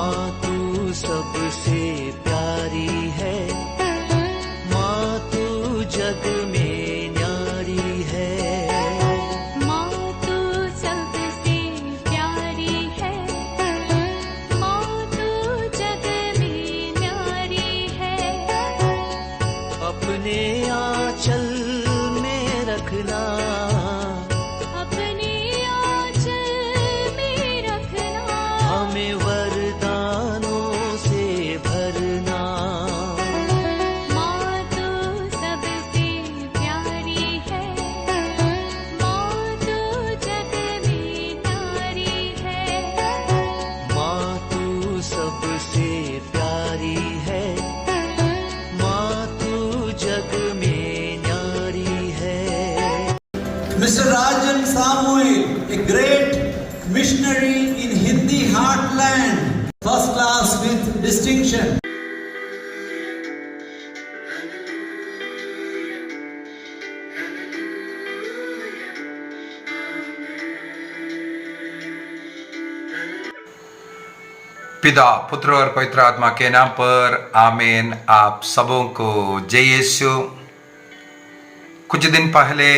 माँ तू सबसे प्यारी है, माँ तू जग में न्यारी है। माँ तू सबसे प्यारी है, माँ तू जग में न्यारी है। अपने आंचल में रखना, अपने आंचल में रखना। हमें वरदानों से भरना। माँ तू सबसे प्यारी है, माँ तू जग में न्यारी है। माँ तू सबसे प्यारी है, माँ तू जग में न्यारी है। Mr. Rajan Samuel, a great missionary in Hindi heartland, first class with distinction. पिता, पुत्र और पवित्र आत्मा के नाम पर आमीन। आप सबों को जय यीशु। कुछ दिन पहले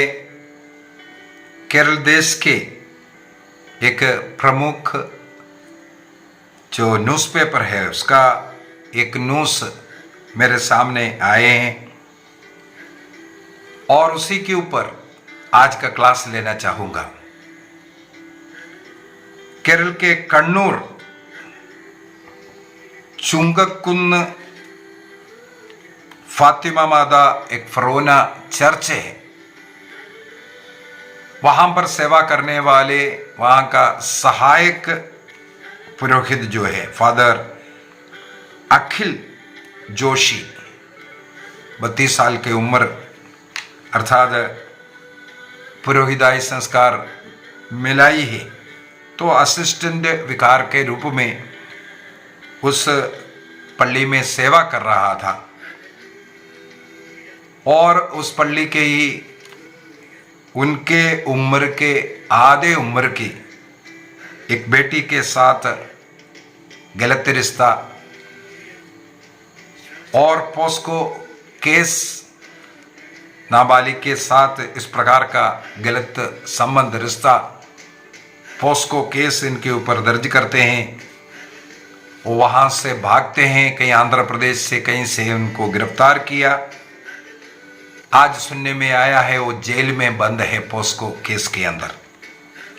केरल देश के एक प्रमुख जो न्यूज़पेपर है उसका एक न्यूज़ मेरे सामने आए हैं और उसी के ऊपर आज का क्लास लेना चाहूँगा। केरल के कन्नूर चुंगकुन्न फातिमा मादा एक फरोना चर्च है। वहां पर सेवा करने वाले वहां का सहायक पुरोहित जो है फादर अखिल जोशी, 32 साल की उम्र, अर्थात पुरोहिताई संस्कार मिलाई है तो असिस्टेंट विकार के रूप में उस पल्ली में सेवा कर रहा था और उस पल्ली के ही उनके उम्र के आधे उम्र की एक बेटी के साथ गलत रिश्ता और पोस्को केस नाबालिग के साथ इस प्रकार का गलत संबंध रिश्ता पोस्को केस इनके ऊपर दर्ज करते हैं। वहाँ से भागते हैं, कहीं आंध्र प्रदेश से कहीं से उनको गिरफ्तार किया। आज सुनने में आया है वो जेल में बंद है पोस्को केस के अंदर।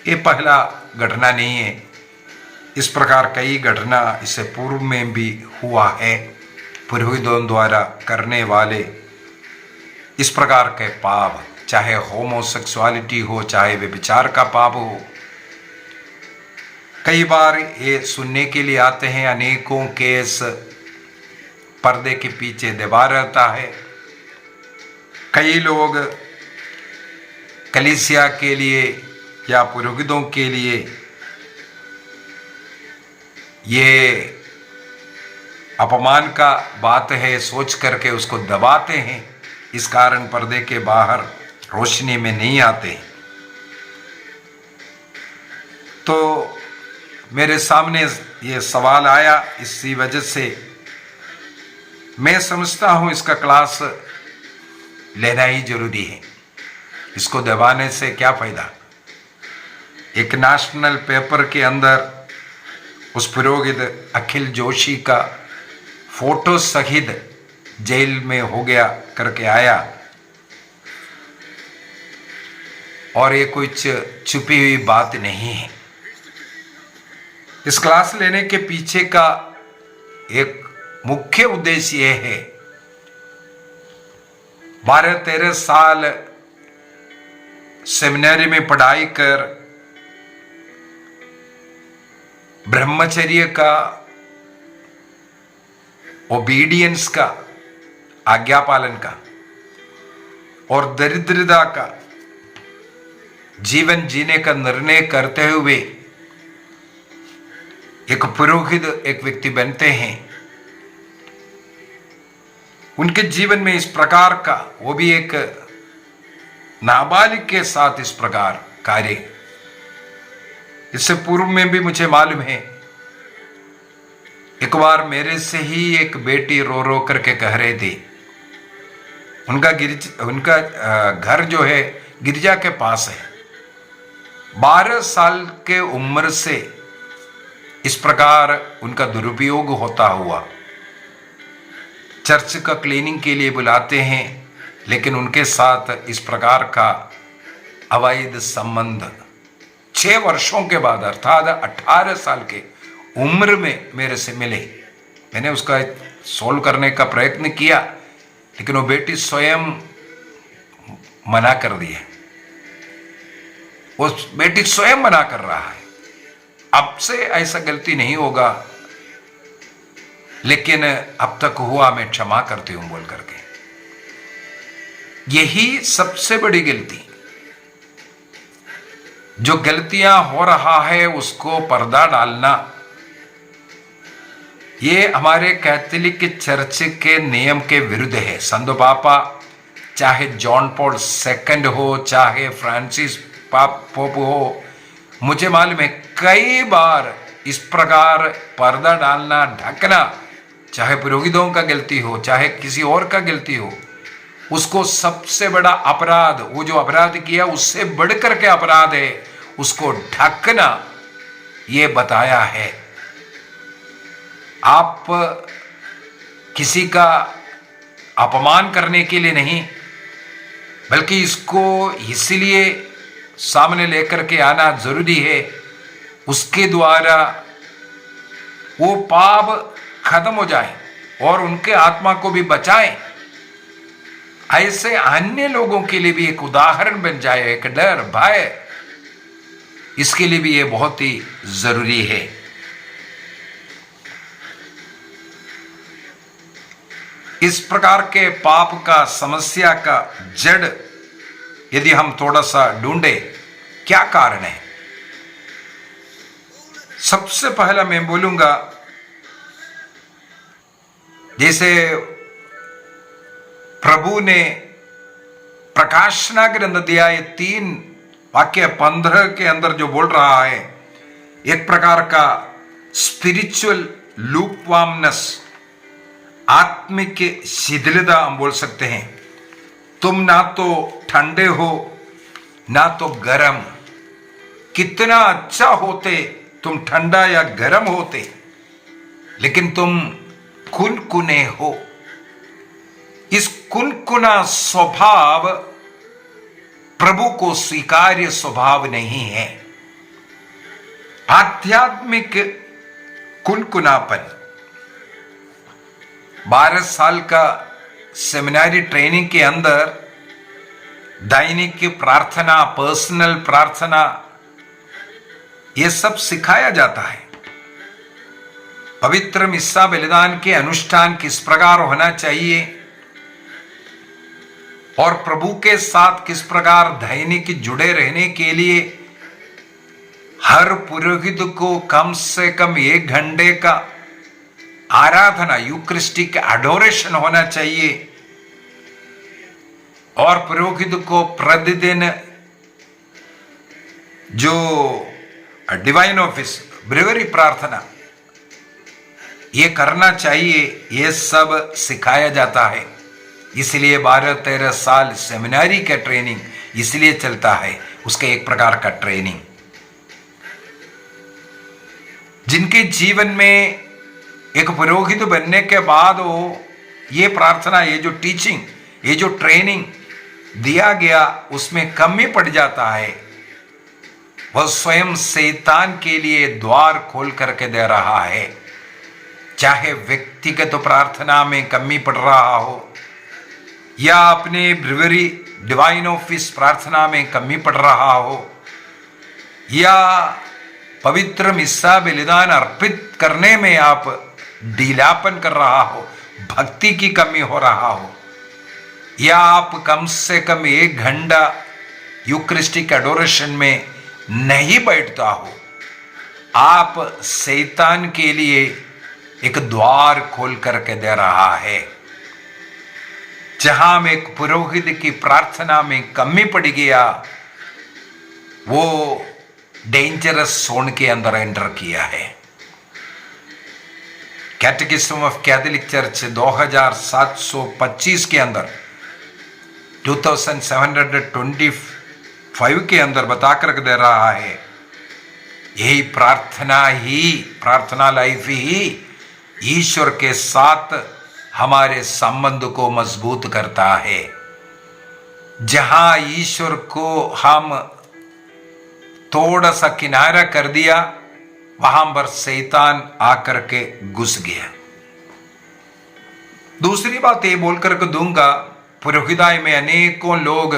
ये पहला घटना नहीं है, इस प्रकार कई घटना इससे पूर्व में भी हुआ है। पुरोहितों द्वारा करने वाले इस प्रकार के पाप, चाहे होमोसेक्सुअलिटी हो, चाहे व्यभिचार का पाप हो, कई बार ये सुनने के लिए आते हैं। अनेकों केस पर्दे के पीछे दबा रहता है। कई लोग कलीसिया के लिए या पुरोहितों के लिए ये अपमान का बात है सोच करके उसको दबाते हैं। इस कारण पर्दे के बाहर रोशनी में नहीं आते। तो मेरे सामने ये सवाल आया, इसी वजह से मैं समझता हूँ इसका क्लास लेना ही जरूरी है। इसको दबाने से क्या फायदा। एक नेशनल पेपर के अंदर उस पुरोहित अखिल जोशी का फोटो सहित जेल में हो गया करके आया और ये कुछ छुपी हुई बात नहीं है। इस क्लास लेने के पीछे का एक मुख्य उद्देश्य यह है, 12-13 साल सेमिनरी में पढ़ाई कर ब्रह्मचर्य का, ओबीडियंस का, आज्ञा पालन का और दरिद्रता का जीवन जीने का निर्णय करते हुए एक पुरोहित एक व्यक्ति बनते हैं। उनके जीवन में इस प्रकार का, वो भी एक नाबालिग के साथ इस प्रकार कार्य, इससे पूर्व में भी मुझे मालूम है एक बार मेरे से ही एक बेटी रो रो करके कह रही थी, उनका घर जो है गिरजा के पास है। 12 साल के उम्र से इस प्रकार उनका दुरुपयोग होता हुआ चर्च का क्लीनिंग के लिए बुलाते हैं, लेकिन उनके साथ इस प्रकार का अवैध संबंध 6 वर्षों के बाद अर्थात 18 साल के उम्र में मेरे से मिले। मैंने उसका सोल्व करने का प्रयत्न किया, लेकिन वो बेटी स्वयं मना कर दी है। वो बेटी स्वयं मना कर रहा है, अब से ऐसा गलती नहीं होगा, लेकिन अब तक हुआ, मैं क्षमा करती हूं बोल करके। यही सबसे बड़ी गलती, जो गलतियां हो रहा है उसको पर्दा डालना, ये हमारे कैथोलिक चर्च के नियम के विरुद्ध है। संत पापा चाहे जॉन पॉल सेकंड हो, चाहे फ्रांसिस पोप हो, मुझे मालूम है कई बार इस प्रकार पर्दा डालना, ढकना, चाहे पुरोहितों का गलती हो, चाहे किसी और का गलती हो, उसको सबसे बड़ा अपराध, वो जो अपराध किया उससे बढ़कर के अपराध है, उसको ढकना, ये बताया है। आप किसी का अपमान करने के लिए नहीं, बल्कि इसको इसलिए सामने लेकर के आना जरूरी है, उसके द्वारा वो पाप खत्म हो जाए और उनके आत्मा को भी बचाएं। ऐसे अन्य लोगों के लिए भी एक उदाहरण बन जाए, एक डर, भय, इसके लिए भी ये बहुत ही जरूरी है। इस प्रकार के पाप का, समस्या का जड़ यदि हम थोड़ा सा ढूंढे, क्या कारण है? सबसे पहला मैं बोलूंगा, जैसे प्रभु ने प्रकाशना ग्रंथ दिया, ये 3 वाक्य 15 के अंदर जो बोल रहा है, एक प्रकार का स्पिरिचुअल लूपवार्मनेस, आत्मिक शिथिलता हम बोल सकते हैं। तुम ना तो ठंडे हो ना तो गर्म। कितना अच्छा होते तुम ठंडा या गर्म होते, लेकिन तुम कुनकुने हो। इस कुनकुना स्वभाव प्रभु को स्वीकार्य स्वभाव नहीं है। आध्यात्मिक कुनकुनापन, 12 साल का सेमिनारी ट्रेनिंग के अंदर दैनिक प्रार्थना, पर्सनल प्रार्थना, ये सब सिखाया जाता है। पवित्र मिस्सा बलिदान के अनुष्ठान किस प्रकार होना चाहिए और प्रभु के साथ किस प्रकार दैनिक जुड़े रहने के लिए हर पुरोहित को कम से कम 1 घंटे का आराधना, यूक्रिस्टिक एडोरेशन होना चाहिए, और पुरोहित को प्रतिदिन जो डिवाइन ऑफिस, ब्रेवरी प्रार्थना, ये करना चाहिए, ये सब सिखाया जाता है। इसलिए 12-13 साल सेमिनारी का ट्रेनिंग इसलिए चलता है, उसका एक प्रकार का ट्रेनिंग। जिनके जीवन में एक पुरोहित बनने के बाद वो ये प्रार्थना, ये जो टीचिंग, ये जो ट्रेनिंग दिया गया, उसमें कमी पड़ जाता है। वह स्वयं शैतान के लिए द्वार खोल करके दे रहा है। चाहे व्यक्तिगत प्रार्थना में कमी पड़ रहा हो या अपने ब्रेवरी डिवाइन ऑफिस प्रार्थना में कमी पड़ रहा हो या पवित्र मिस्सा बलिदान अर्पित करने में आप ढीलापन कर रहा हो, भक्ति की कमी हो रहा हो, या आप कम से कम 1 घंटा यूक्रिस्टिक एडोरेशन में नहीं बैठता हो, आप शैतान के लिए एक द्वार खोल करके दे रहा है। जहां में एक पुरोहित की प्रार्थना में कमी पड़ गया, वो डेंजरस जोन के अंदर एंटर किया है। कैटेकिज्म ऑफ कैथोलिक चर्च 2725 के अंदर 2725 के अंदर बता कर दे रहा है, यही प्रार्थना लाइफ ही ईश्वर के साथ हमारे संबंध को मजबूत करता है। जहां ईश्वर को हम थोड़ा सा किनारा कर दिया, वहां पर शैतान आकर के घुस गया। दूसरी बात ये बोलकर के दूंगा, पुरोहिताई में अनेकों लोग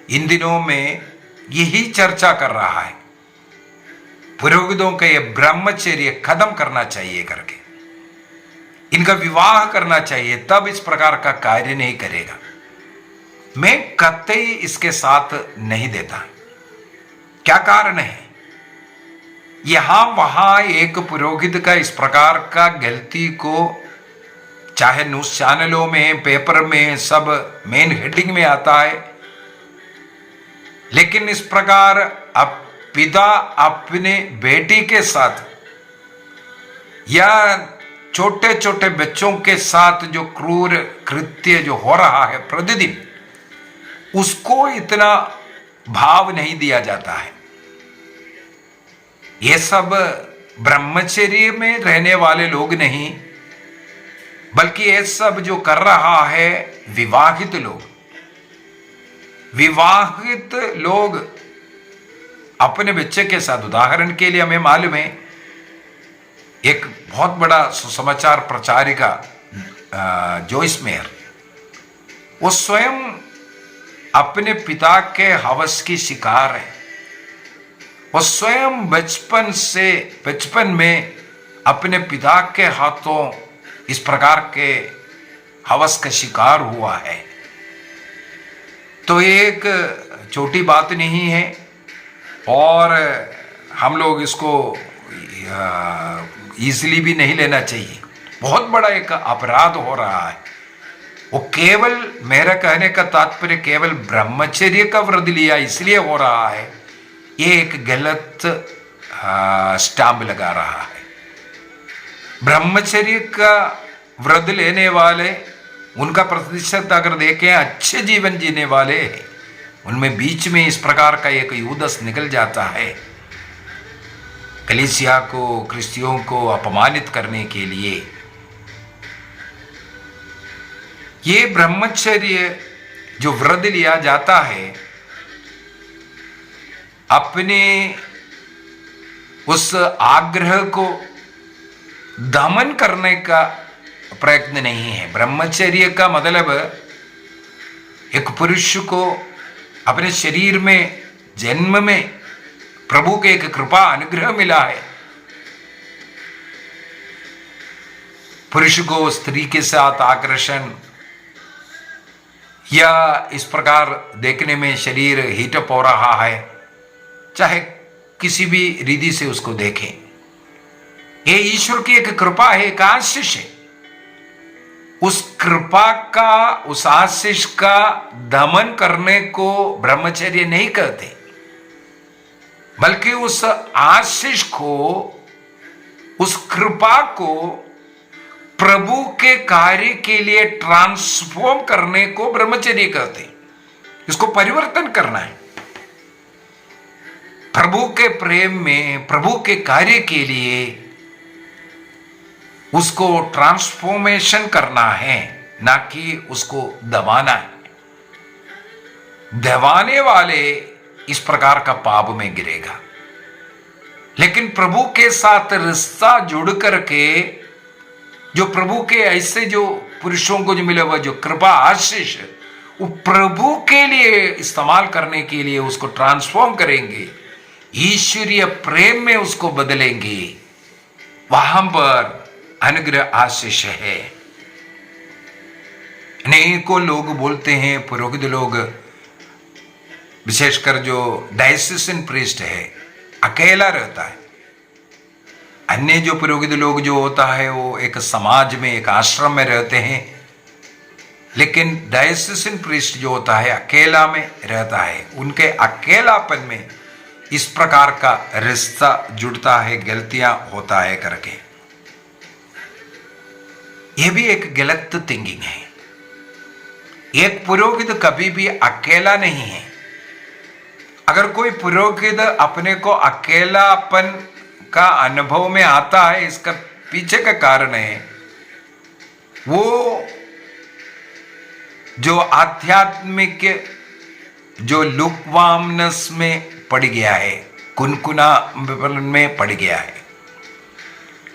इन दिनों में यही चर्चा कर रहा है, पुरोहितों का ये ब्रह्मचर्य खत्म करना चाहिए करके, इनका विवाह करना चाहिए, तब इस प्रकार का कार्य नहीं करेगा। मैं कतई इसके साथ नहीं देता। क्या कारण है? यहां वहां एक पुरोहित का इस प्रकार का गलती को चाहे न्यूज चैनलों में, पेपर में, सब मेन हेडिंग में आता है, लेकिन इस प्रकार अब पिता अपने बेटी के साथ या छोटे छोटे बच्चों के साथ जो क्रूर कृत्य जो हो रहा है प्रतिदिन, उसको इतना भाव नहीं दिया जाता है। ये सब ब्रह्मचर्य में रहने वाले लोग नहीं, बल्कि ये सब जो कर रहा है विवाहित लोग अपने बच्चे के साथ। उदाहरण के लिए हमें मालूम है, एक बहुत बड़ा सुसमाचार प्रचारिका जोइस मेयर, वो स्वयं अपने पिता के हवस की शिकार है। वो स्वयं बचपन में अपने पिता के हाथों इस प्रकार के हवस का शिकार हुआ है। तो एक छोटी बात नहीं है, और हम लोग इसको इजीली भी नहीं लेना चाहिए। बहुत बड़ा एक अपराध हो रहा है। वो केवल, मेरा कहने का तात्पर्य केवल ब्रह्मचर्य का व्रत लिया इसलिए हो रहा है, ये एक गलत स्टैम्प लगा रहा है। ब्रह्मचर्य का व्रत लेने वाले, उनका प्रतिशत अगर देखें अच्छे जीवन जीने वाले, उनमें बीच में इस प्रकार का एक यूदस निकल जाता है, कलीसिया को, क्रिस्तियों को अपमानित करने के लिए। ये ब्रह्मचर्य जो व्रत लिया जाता है, अपने उस आग्रह को दमन करने का प्रयत्न नहीं है। ब्रह्मचर्य का मतलब एक पुरुष को अपने शरीर में जन्म में प्रभु के एक कृपा अनुग्रह मिला है। पुरुष को स्त्री के साथ आकर्षण या इस प्रकार देखने में शरीर हीटअप हो रहा है, चाहे किसी भी रीति से उसको देखें, ये ईश्वर की एक कृपा है, एक आशीष है। उस कृपा का, उस आशीष का दमन करने को ब्रह्मचर्य नहीं कहते, बल्कि उस आशीष को, उस कृपा को प्रभु के कार्य के लिए ट्रांसफॉर्म करने को ब्रह्मचर्य कहते हैं। इसको परिवर्तन करना है, प्रभु के प्रेम में, प्रभु के कार्य के लिए उसको ट्रांसफॉर्मेशन करना है, ना कि उसको दबाना है। दबाने वाले इस प्रकार का पाप में गिरेगा। लेकिन प्रभु के साथ रिश्ता जुड़ करके जो प्रभु के ऐसे जो पुरुषों को जो मिला हुआ जो कृपा आशीष, वो प्रभु के लिए इस्तेमाल करने के लिए उसको ट्रांसफॉर्म करेंगे, ईश्वरीय प्रेम में उसको बदलेंगे, वहां पर अनुग्रह आशीष है। अनेकों लोग बोलते हैं, पुरोहित लोग, विशेषकर जो डायसिसन प्रीस्ट है, अकेला रहता है। अन्य जो पुरोहित लोग जो होता है वो एक समाज में, एक आश्रम में रहते हैं, लेकिन डायसिसन प्रीस्ट जो होता है अकेला में रहता है। उनके अकेलापन में इस प्रकार का रिश्ता जुड़ता है, गलतियां होता है करके। यह भी एक गलत थिंकिंग है। एक पुरोहित कभी भी अकेला नहीं है। अगर कोई पुरोहित अपने को अकेलापन का अनुभव में आता है, इसका पीछे का कारण है वो जो आध्यात्मिक जो लुकवार्मनेस में पड़ गया है, कुनकुना में पड़ गया है।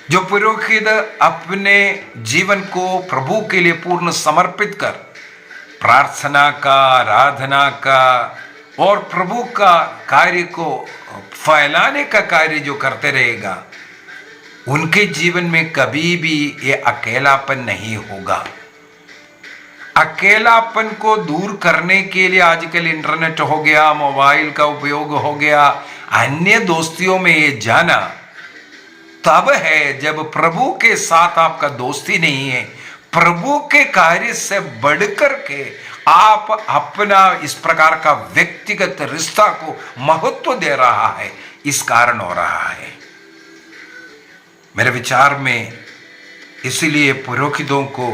जो पुरोहित अपने जीवन को प्रभु के लिए पूर्ण समर्पित कर प्रार्थना का, आराधना का और प्रभु का कार्य को फैलाने का कार्य जो करते रहेगा, उनके जीवन में कभी भी ये अकेलापन नहीं होगा। अकेलापन को दूर करने के लिए आजकल इंटरनेट हो गया, मोबाइल का उपयोग हो गया, अन्य दोस्तियों में ये जाना तब है जब प्रभु के साथ आपका दोस्ती नहीं है। प्रभु के कार्य से बढ़कर के आप अपना इस प्रकार का व्यक्तिगत रिश्ता को महत्व दे रहा है, इस कारण हो रहा है मेरे विचार में। इसलिए पुरोहितों को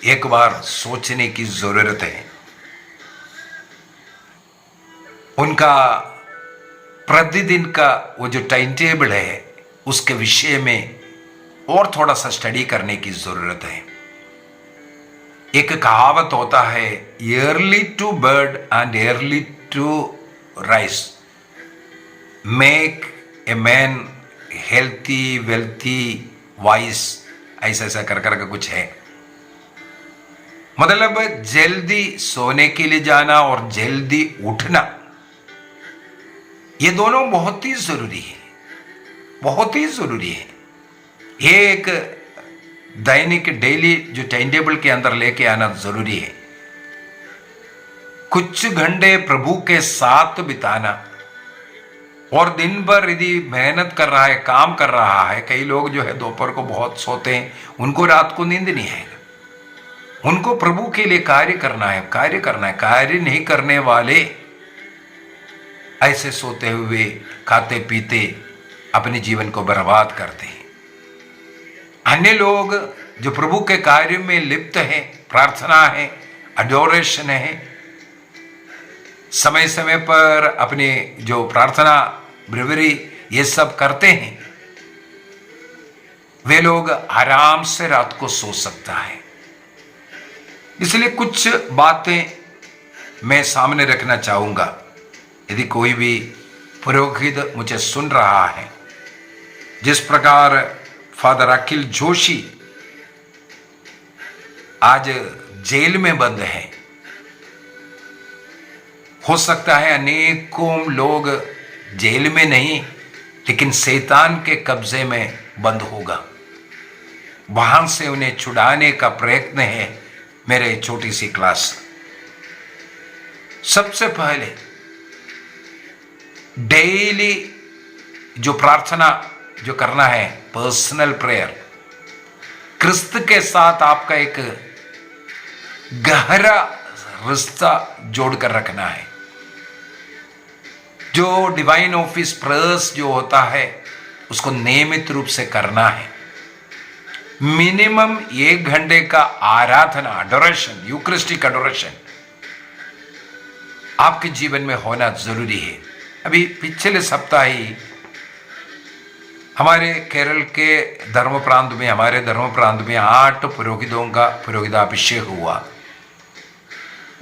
एक बार सोचने की जरूरत है। उनका प्रतिदिन का वो जो टाइम टेबल है उसके विषय में और थोड़ा सा स्टडी करने की जरूरत है। एक कहावत होता है, early to bird and early to rise make a man healthy, wealthy, wise, ऐसा कर का कुछ है। मतलब जल्दी सोने के लिए जाना और जल्दी उठना, ये दोनों बहुत ही जरूरी है, बहुत ही जरूरी है। ये एक दैनिक डेली जो टाइम टेबल के अंदर लेके आना जरूरी है। कुछ घंटे प्रभु के साथ बिताना और दिन भर यदि मेहनत कर रहा है, काम कर रहा है, कई लोग जो है दोपहर को बहुत सोते हैं, उनको रात को नींद नहीं है। उनको प्रभु के लिए कार्य करना है, कार्य करना है। कार्य नहीं करने वाले ऐसे सोते हुए, खाते पीते अपने जीवन को बर्बाद करते हैं। अन्य लोग जो प्रभु के कार्य में लिप्त हैं, प्रार्थना है, अडोरेशन है, समय समय पर अपने जो प्रार्थना ब्रेवरी ये सब करते हैं, वे लोग आराम से रात को सो सकता है। इसलिए कुछ बातें मैं सामने रखना चाहूंगा। यदि कोई भी पुरोहित मुझे सुन रहा है, जिस प्रकार फादर अखिल जोशी आज जेल में बंद है, हो सकता है अनेकों लोग जेल में नहीं लेकिन शैतान के कब्जे में बंद होगा। वहां से उन्हें छुड़ाने का प्रयत्न है मेरे छोटी सी क्लास। सबसे पहले डेली जो प्रार्थना जो करना है, पर्सनल प्रेयर, क्रिस्त के साथ आपका एक गहरा रिश्ता जोड़कर रखना है। जो डिवाइन ऑफिस प्रेयर्स जो होता है उसको नियमित रूप से करना है। मिनिमम 1 घंटे का आराधना, अडोरेशन, यूकरिस्टिक अडोरेशन आपके जीवन में होना जरूरी है। अभी पिछले सप्ताह ही हमारे केरल के धर्म प्रांत में, हमारे धर्म प्रांत में 8 पुरोहितों का पुरोहिताभिषेक हुआ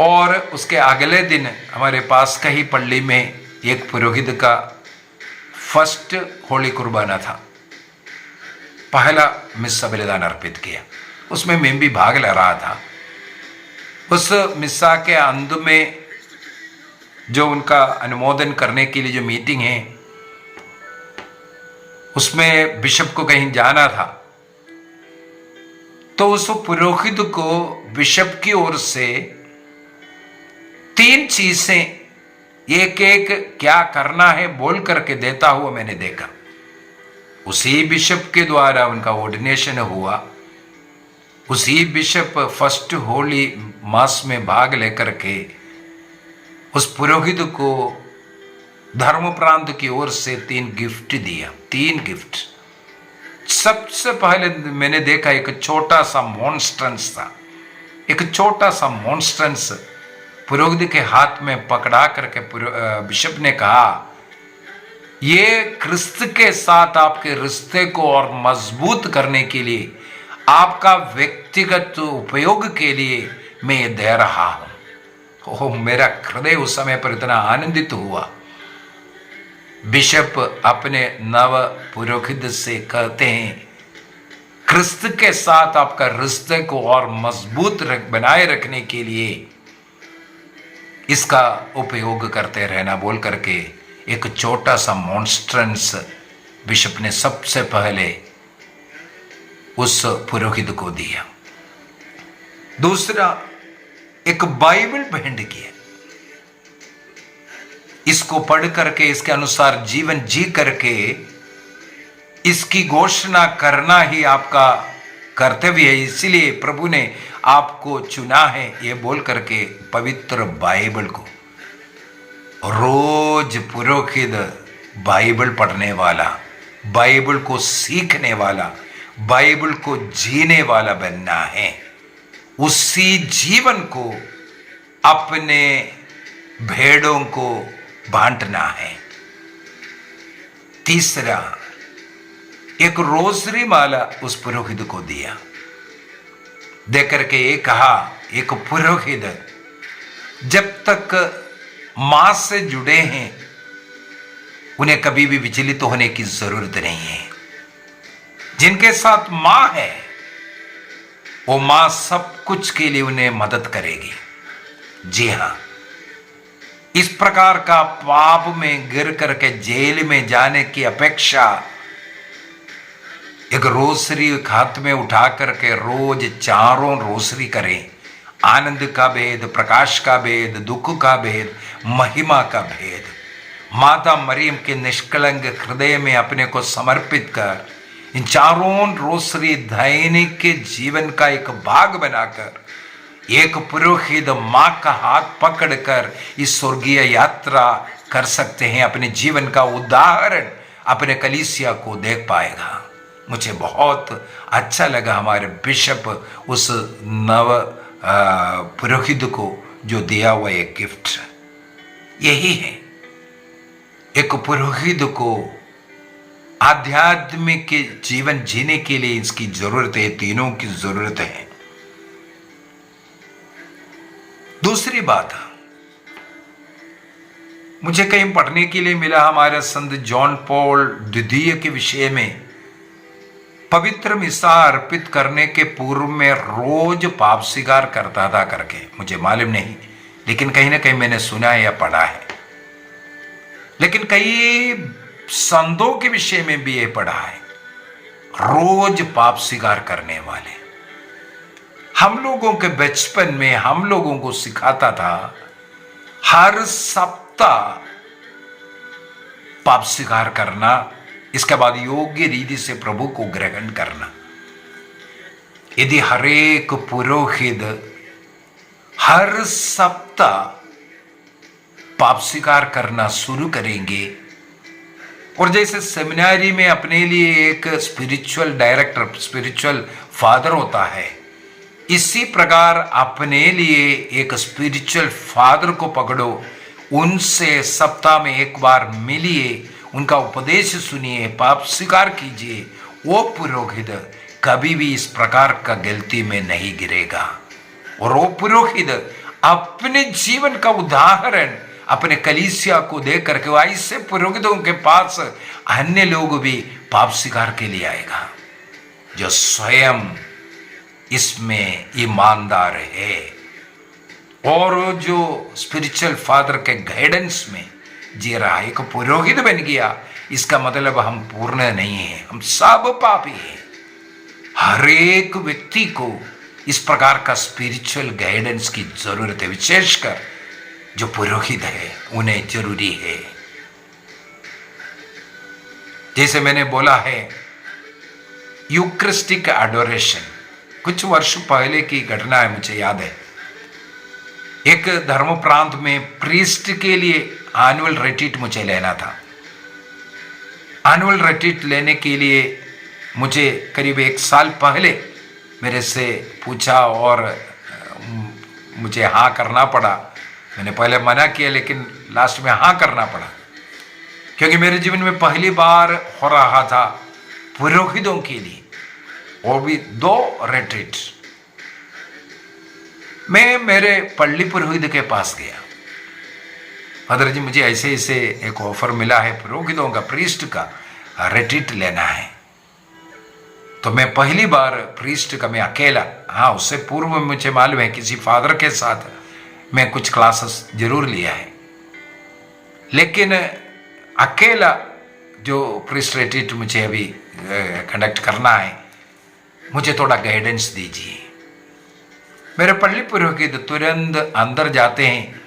और उसके अगले दिन हमारे पास का ही पल्ली में एक पुरोहित का फर्स्ट होली कुर्बाना था। पहला मिस्सा बलिदान अर्पित किया, उसमें मैं भी भाग ले रहा था। उस मिस्सा के अंत में जो उनका अनुमोदन करने के लिए जो मीटिंग है, उसमें बिशप को कहीं जाना था, तो उस पुरोहित को बिशप की ओर से 3 चीजें एक एक क्या करना है बोल करके देता हुआ मैंने देखा। उसी बिशप के द्वारा उनका ऑर्डिनेशन हुआ। उसी बिशप फर्स्ट होली मास में भाग लेकर के उस पुरोहित को धर्म प्रांत की ओर से 3 गिफ्ट दिया। 3 गिफ्ट। सबसे पहले मैंने देखा एक छोटा सा मॉन्स्ट्रेंस था। एक छोटा सा मॉन्स्ट्रेंस पुरोहित के हाथ में पकड़ा करके बिशप ने कहा, ये क्रिस्त के साथ आपके रिश्ते को और मजबूत करने के लिए, आपका व्यक्तिगत उपयोग के लिए मैं ये दे रहा हूं। ओह, मेरा हृदय उस समय पर इतना आनंदित हुआ। बिशप अपने नव पुरोहित से कहते हैं, क्रिस्त के साथ आपका रिश्ते को और मजबूत बनाए रखने के लिए इसका उपयोग करते रहना बोल करके एक छोटा सा मॉन्स्ट्रेंस बिशप ने सबसे पहले उस पुरोहित को दिया। दूसरा, एक बाइबल भेंट किया। इसको पढ़ करके इसके अनुसार जीवन जी करके इसकी घोषणा करना ही आपका कर्तव्य है, इसीलिए प्रभु ने आपको चुना है, ये बोल करके पवित्र बाइबल को रोज पुरोहित बाइबल पढ़ने वाला, बाइबल को सीखने वाला, बाइबल को जीने वाला बनना है। उसी जीवन को अपने भेड़ों को बांटना है। तीसरा, एक रोजरी माला उस पुरोहित को दिया। देकर के ये कहा, एक पुरोहित जब तक मां से जुड़े हैं उन्हें कभी भी विचलित होने की जरूरत नहीं है। जिनके साथ मां है वो मां सब कुछ के लिए उन्हें मदद करेगी। जी हां, इस प्रकार का पाप में गिर करके जेल में जाने की अपेक्षा एक रोसरी हाथ में उठा करके रोज चारों रोसरी करें। आनंद का भेद, प्रकाश का भेद, दुख का भेद, महिमा का भेद, माता मरियम के निष्कलंक हृदय में अपने को समर्पित कर इन चारों रोसरी दैनिक के जीवन का एक भाग बनाकर एक पुरोहित मां का हाथ पकड़कर इस स्वर्गीय यात्रा कर सकते हैं। अपने जीवन का उदाहरण अपने कलीसिया को देख पाएगा। मुझे बहुत अच्छा लगा हमारे बिशप उस नव पुरोहित को जो दिया हुआ एक गिफ्ट यही है। एक पुरोहित को आध्यात्मिक के जीवन जीने के लिए इसकी जरूरत है, तीनों की जरूरत है। दूसरी बात, मुझे कहीं पढ़ने के लिए मिला हमारे संत जॉन पॉल द्वितीय के विषय में, पवित्र मिसा अर्पित करने के पूर्व में रोज पाप स्वीकार करता था करके। मुझे मालूम नहीं, लेकिन कहीं ना कहीं मैंने सुना है या पढ़ा है। लेकिन कई संतों के विषय में भी ये पढ़ा है, रोज पाप स्वीकार करने वाले। हम लोगों के बचपन में हम लोगों को सिखाता था हर सप्ताह पाप स्वीकार करना, इसके बाद योग्य रीति से प्रभु को ग्रहण करना। यदि हरेक पुरोहित हर सप्ताह पाप स्वीकार करना शुरू करेंगे, और जैसे सेमिनारी में अपने लिए एक स्पिरिचुअल डायरेक्टर, स्पिरिचुअल फादर होता है, इसी प्रकार अपने लिए एक स्पिरिचुअल फादर को पकड़ो, उनसे सप्ताह में एक बार मिलिए, उनका उपदेश सुनिए, पाप स्वीकार कीजिए। वो पुरोहित कभी भी इस प्रकार का गलती में नहीं गिरेगा। और वो पुरोहित अपने जीवन का उदाहरण अपने कलीसिया को देख करके ऐसे पुरोहितों के पास अन्य लोग भी पाप स्वीकार के लिए आएगा जो स्वयं इसमें ईमानदार है और जो स्पिरिचुअल फादर के गाइडेंस में जी रहा है। एक पुरोहित बन गया, इसका मतलब हम पूर्ण नहीं है, हम सब पापी हैं। हर एक व्यक्ति को इस प्रकार का स्पिरिचुअल गाइडेंस की जरूरत है, विशेषकर जो पुरोहित है उन्हें जरूरी है। जैसे मैंने बोला है, यूक्रिस्टिक एडोरेशन, कुछ वर्ष पहले की घटना है, मुझे याद है। एक धर्म प्रांत में प्रीस्ट के लिए एनुअल रिट्रीट मुझे लेना था। एनुअल रिट्रीट लेने के लिए मुझे करीब 1 साल पहले मेरे से पूछा और मुझे हाँ करना पड़ा। मैंने पहले मना किया लेकिन लास्ट में हाँ करना पड़ा, क्योंकि मेरे जीवन में पहली बार हो रहा था पुरोहितों के लिए, वो भी 2 रिट्रीट। मैं मेरे पल्ली पुरोहित के पास गया, फादर जी मुझे ऐसे ऐसे एक ऑफर मिला है, पुरोहितों का, प्रीस्ट का रिट्रीट लेना है। तो मैं पहली बार प्रीस्ट का, मैं अकेला, हाँ उससे पूर्व में मुझे मालूम है किसी फादर के साथ मैं कुछ क्लासेस जरूर लिया है, लेकिन अकेला जो प्रीस्ट रिट्रीट मुझे अभी कंडक्ट करना है, मुझे थोड़ा गाइडेंस दीजिए। मेरे पल्ली पुरोहित तुरंत अंदर जाते हैं,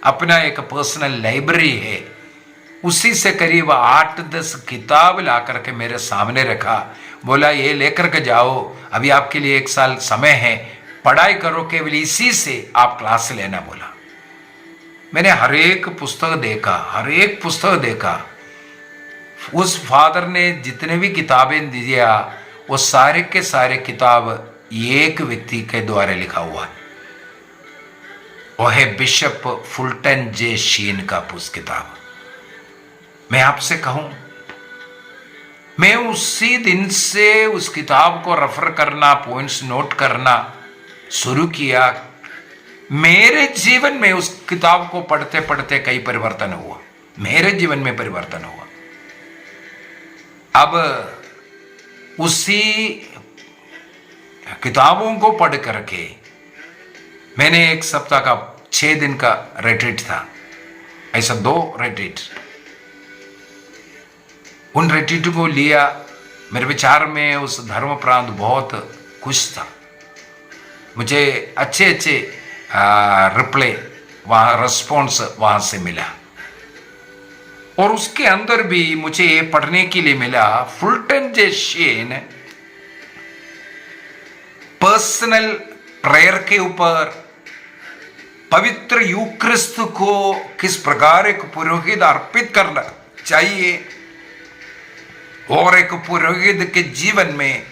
अपना एक पर्सनल लाइब्रेरी है, उसी से करीब 8-10 किताब ला करके मेरे सामने रखा, बोला ये लेकर के जाओ, अभी आपके लिए 1 साल समय है, पढ़ाई करो, केवल इसी से आप क्लास लेना बोला। मैंने हर एक पुस्तक देखा। उस फादर ने जितने भी किताबें दिया वो सारे के सारे किताब एक व्यक्ति के द्वारा लिखा हुआ है, वो है बिशप फुल्टन जे शीन का किताब। मैं आपसे कहूं, मैं उसी दिन से उस किताब को रेफर करना, पॉइंट्स नोट करना शुरू किया। मेरे जीवन में उस किताब को पढ़ते पढ़ते कई परिवर्तन हुआ, मेरे जीवन में परिवर्तन हुआ। अब उसी किताबों को पढ़ करके मैंने 1 सप्ताह का 6 दिन का रिट्रीट था, ऐसा 2 रिट्रीट, उन रिट्रीट को लिया। मेरे विचार में उस धर्म प्रांत बहुत खुश था, मुझे अच्छे रिप्लाई वहाँ, रिस्पॉन्स वहाँ से मिला, और उसके अंदर भी मुझे पढ़ने के लिए मिला फुल्टन जे शीन पर्सनल प्रेयर के ऊपर, पवित्र यूक्रिस्त को किस प्रकार एक पुरोहित अर्पित करना चाहिए, और एक पुरोहित के जीवन में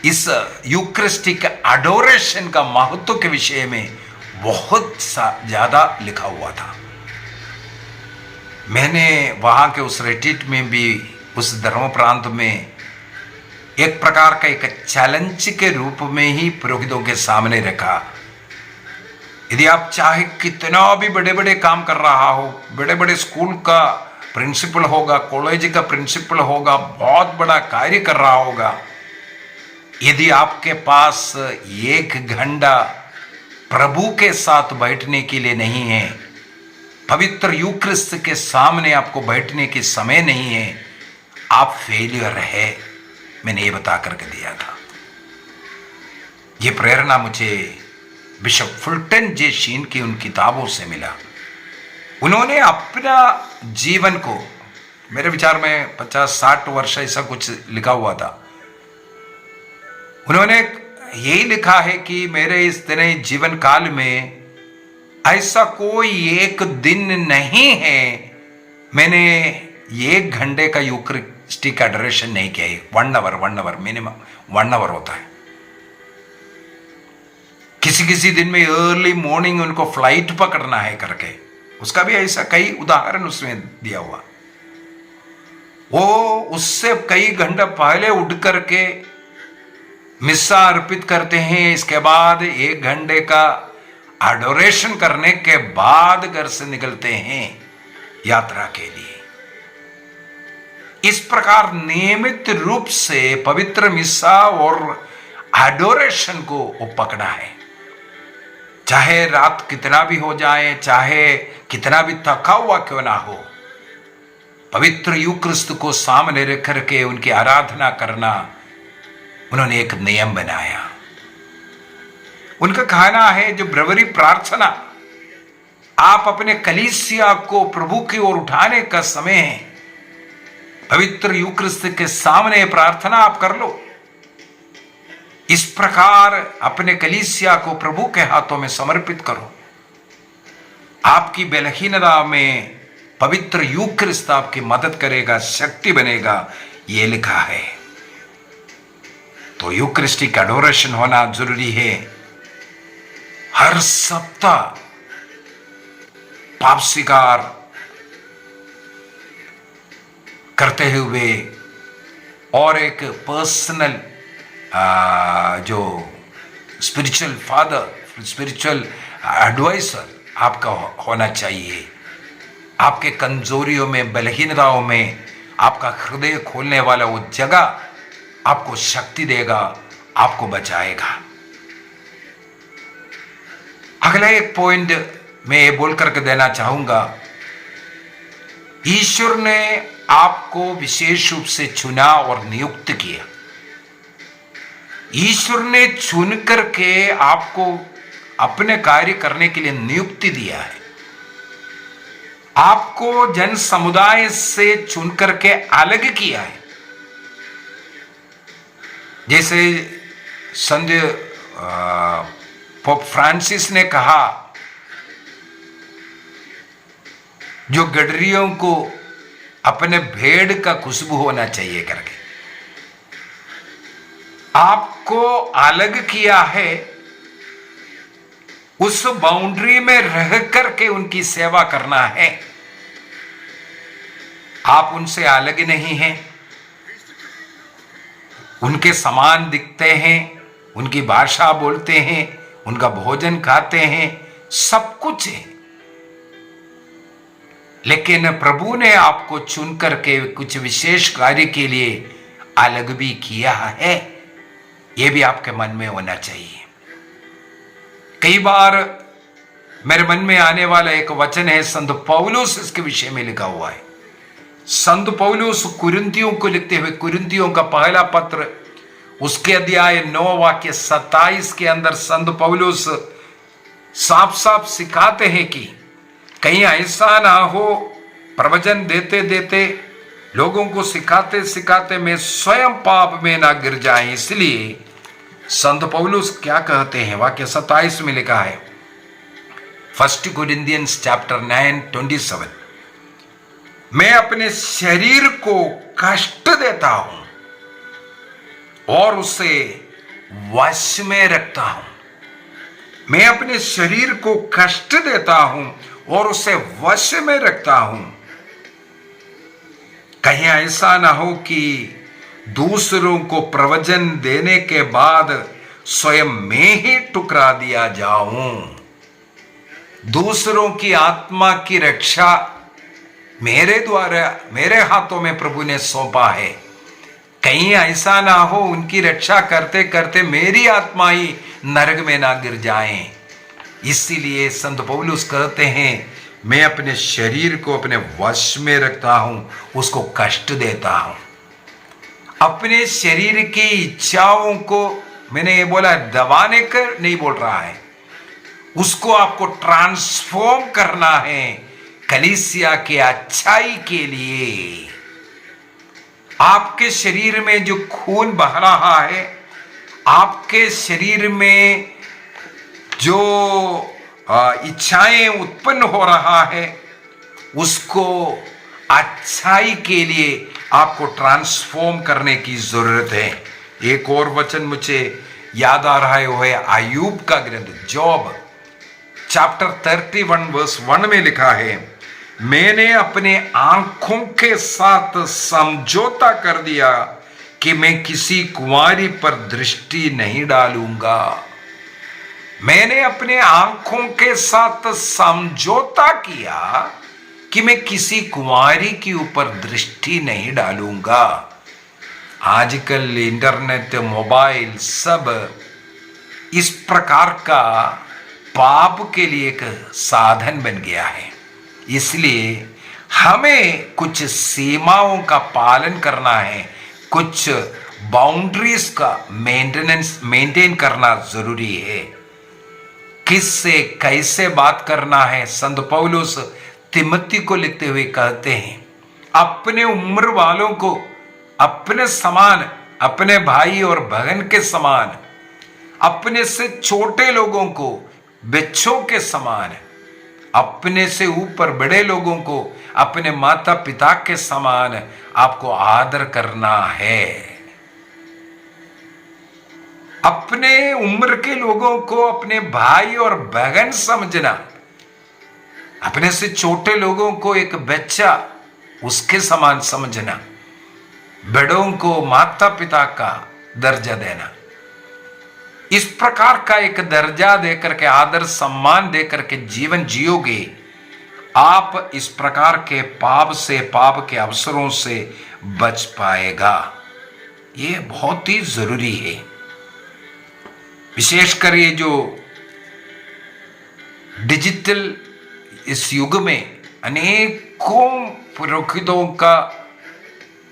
इस यूक्रिस्टिक एडोरेशन का महत्व के विषय में बहुत ज्यादा लिखा हुआ था। मैंने वहां के उस रिट्रीट में भी, उस धर्म प्रांत में, एक प्रकार का एक चैलेंज के रूप में ही पुरोहितों के सामने रखा। यदि आप चाहे कितना भी बड़े बड़े काम कर रहा हो, बड़े बड़े स्कूल का प्रिंसिपल होगा, कॉलेज का प्रिंसिपल होगा, बहुत बड़ा कार्य कर रहा होगा, यदि आपके पास 1 घंटा प्रभु के साथ बैठने के लिए नहीं है, पवित्र यूक्रिस्त के सामने आपको बैठने के समय नहीं है, आप फेलियर है। मैंने ये बता करके दिया था। ये प्रेरणा मुझे बिशप फुल्टन जे शीन की उन किताबों से मिला। उन्होंने अपना जीवन को, मेरे विचार में 50-60 वर्ष ऐसा कुछ लिखा हुआ था, उन्होंने यही लिखा है कि मेरे इस तरह जीवन काल में ऐसा कोई एक दिन नहीं है मैंने 1 घंटे का यूकरिस्टिक एडोरेशन नहीं किया है। 1 आवर मिनिमम 1 आवर होता है। किसी दिन में अर्ली मॉर्निंग उनको फ्लाइट पकड़ना है करके, उसका भी ऐसा कई उदाहरण उसमें दिया हुआ। वो उससे कई घंटा पहले उठ करके मिस्सा अर्पित करते हैं, इसके बाद 1 घंटे का एडोरेशन करने के बाद घर से निकलते हैं यात्रा के लिए। इस प्रकार नियमित रूप से पवित्र मिस्सा और एडोरेशन को वो पकड़ा है। चाहे रात कितना भी हो जाए, चाहे कितना भी थका हुआ क्यों ना हो, पवित्र यूक्रिस्त को सामने रख करके उनकी आराधना करना उन्होंने एक नियम बनाया। उनका कहना है जो ब्रवरी प्रार्थना आप अपने कलीसिया को प्रभु की ओर उठाने का समय है, पवित्र यूक्रिस्त के सामने प्रार्थना आप कर लो। इस प्रकार अपने कलीसिया को प्रभु के हाथों में समर्पित करो। आपकी बलहीनता में पवित्र यूक्रिस्त आपकी मदद करेगा, शक्ति बनेगा। ये लिखा है। तो यूकरिस्टिक एडोरेशन होना जरूरी है। हर सप्ताह पाप स्वीकार करते हुए और एक पर्सनल जो स्पिरिचुअल फादर, स्पिरिचुअल एडवाइजर आपका होना चाहिए। आपके कमजोरियों में, बलहीनताओं में आपका हृदय खोलने वाला वो जगह आपको शक्ति देगा, आपको बचाएगा। अगला एक पॉइंट मैं ये बोल करके देना चाहूंगा, ईश्वर ने आपको विशेष रूप से चुना और नियुक्त किया। ईश्वर ने चुन करके आपको अपने कार्य करने के लिए नियुक्ति दिया है। आपको जन समुदाय से चुन करके अलग किया है। जैसे संत पोप फ्रांसिस ने कहा, जो गडरियों को अपने भेड़ का खुशबू होना चाहिए करके आपको अलग किया है। उस बाउंड्री में रह करके उनकी सेवा करना है। आप उनसे अलग नहीं हैं, उनके समान दिखते हैं, उनकी भाषा बोलते हैं, उनका भोजन खाते हैं, सब कुछ है। लेकिन प्रभु ने आपको चुन करके कुछ विशेष कार्य के लिए अलग भी किया है। यह भी आपके मन में होना चाहिए। कई बार मेरे मन में आने वाला एक वचन है, संत पौलुस इसके विषय में लिखा हुआ है। संत पौलुस कुरिन्थियों को लिखते हुए, कुरिन्थियों का पहला पत्र उसके अध्याय 9 वाक्य 27 के अंदर संत पौलुस साफ साफ सिखाते हैं कि कहीं ऐसा ना हो प्रवचन देते देते, लोगों को सिखाते सिखाते मैं स्वयं पाप में ना गिर जाए। इसलिए संत पौलुस क्या कहते हैं, वाक्य 27 में लिखा है, 1 कोरिन्थियंस चैप्टर 9:27, मैं अपने शरीर को कष्ट देता हूं और उसे वश में रखता हूं। मैं अपने शरीर को कष्ट देता हूं और उसे वश में रखता हूं। कहीं ऐसा ना हो कि दूसरों को प्रवचन देने के बाद स्वयं मैं ही टुकरा दिया जाऊं। दूसरों की आत्मा की रक्षा मेरे द्वारा, मेरे हाथों में प्रभु ने सौंपा है। कहीं ऐसा ना हो उनकी रक्षा करते करते मेरी आत्मा ही नरक में ना गिर जाए। इसीलिए संत पौलुस कहते हैं, मैं अपने शरीर को अपने वश में रखता हूं, उसको कष्ट देता हूं। अपने शरीर की इच्छाओं को मैंने ये बोला दबाने कर नहीं बोल रहा है, उसको आपको ट्रांसफॉर्म करना है कलीसिया के अच्छाई के लिए। आपके शरीर में जो खून बह रहा है, आपके शरीर में जो इच्छाएं उत्पन्न हो रहा है, उसको अच्छाई के लिए आपको ट्रांसफॉर्म करने की जरूरत है। एक और वचन मुझे याद आ रहा है, वो है अय्यूब का ग्रंथ, जॉब चैप्टर 31 वर्स 1 में लिखा है, मैंने अपने आंखों के साथ समझौता कर दिया कि मैं किसी कुंवारी पर दृष्टि नहीं डालूंगा। मैंने अपने आंखों के साथ समझौता किया कि मैं किसी कुंवारी के ऊपर दृष्टि नहीं डालूंगा। आजकल इंटरनेट, मोबाइल सब इस प्रकार का पाप के लिए एक साधन बन गया है। इसलिए हमें कुछ सीमाओं का पालन करना है, कुछ बाउंड्रीज का मेंटेन करना जरूरी है। किससे कैसे बात करना है, संत पौलुस तिमोथी को लिखते हुए कहते हैं, अपने उम्र वालों को अपने समान, अपने भाई और बहन के समान, अपने से छोटे लोगों को बच्चों के समान, अपने से ऊपर बड़े लोगों को अपने माता पिता के समान आपको आदर करना है। अपने उम्र के लोगों को अपने भाई और बहन समझना, अपने से छोटे लोगों को एक बच्चा उसके समान समझना, बड़ों को माता पिता का दर्जा देना, इस प्रकार का एक दर्जा देकर के आदर सम्मान देकर के जीवन जियोगे, आप इस प्रकार के पाप से, पाप के अवसरों से बच पाएगा। ये बहुत ही जरूरी है। विशेषकर ये जो डिजिटल इस युग में अनेकों पुरोहितों का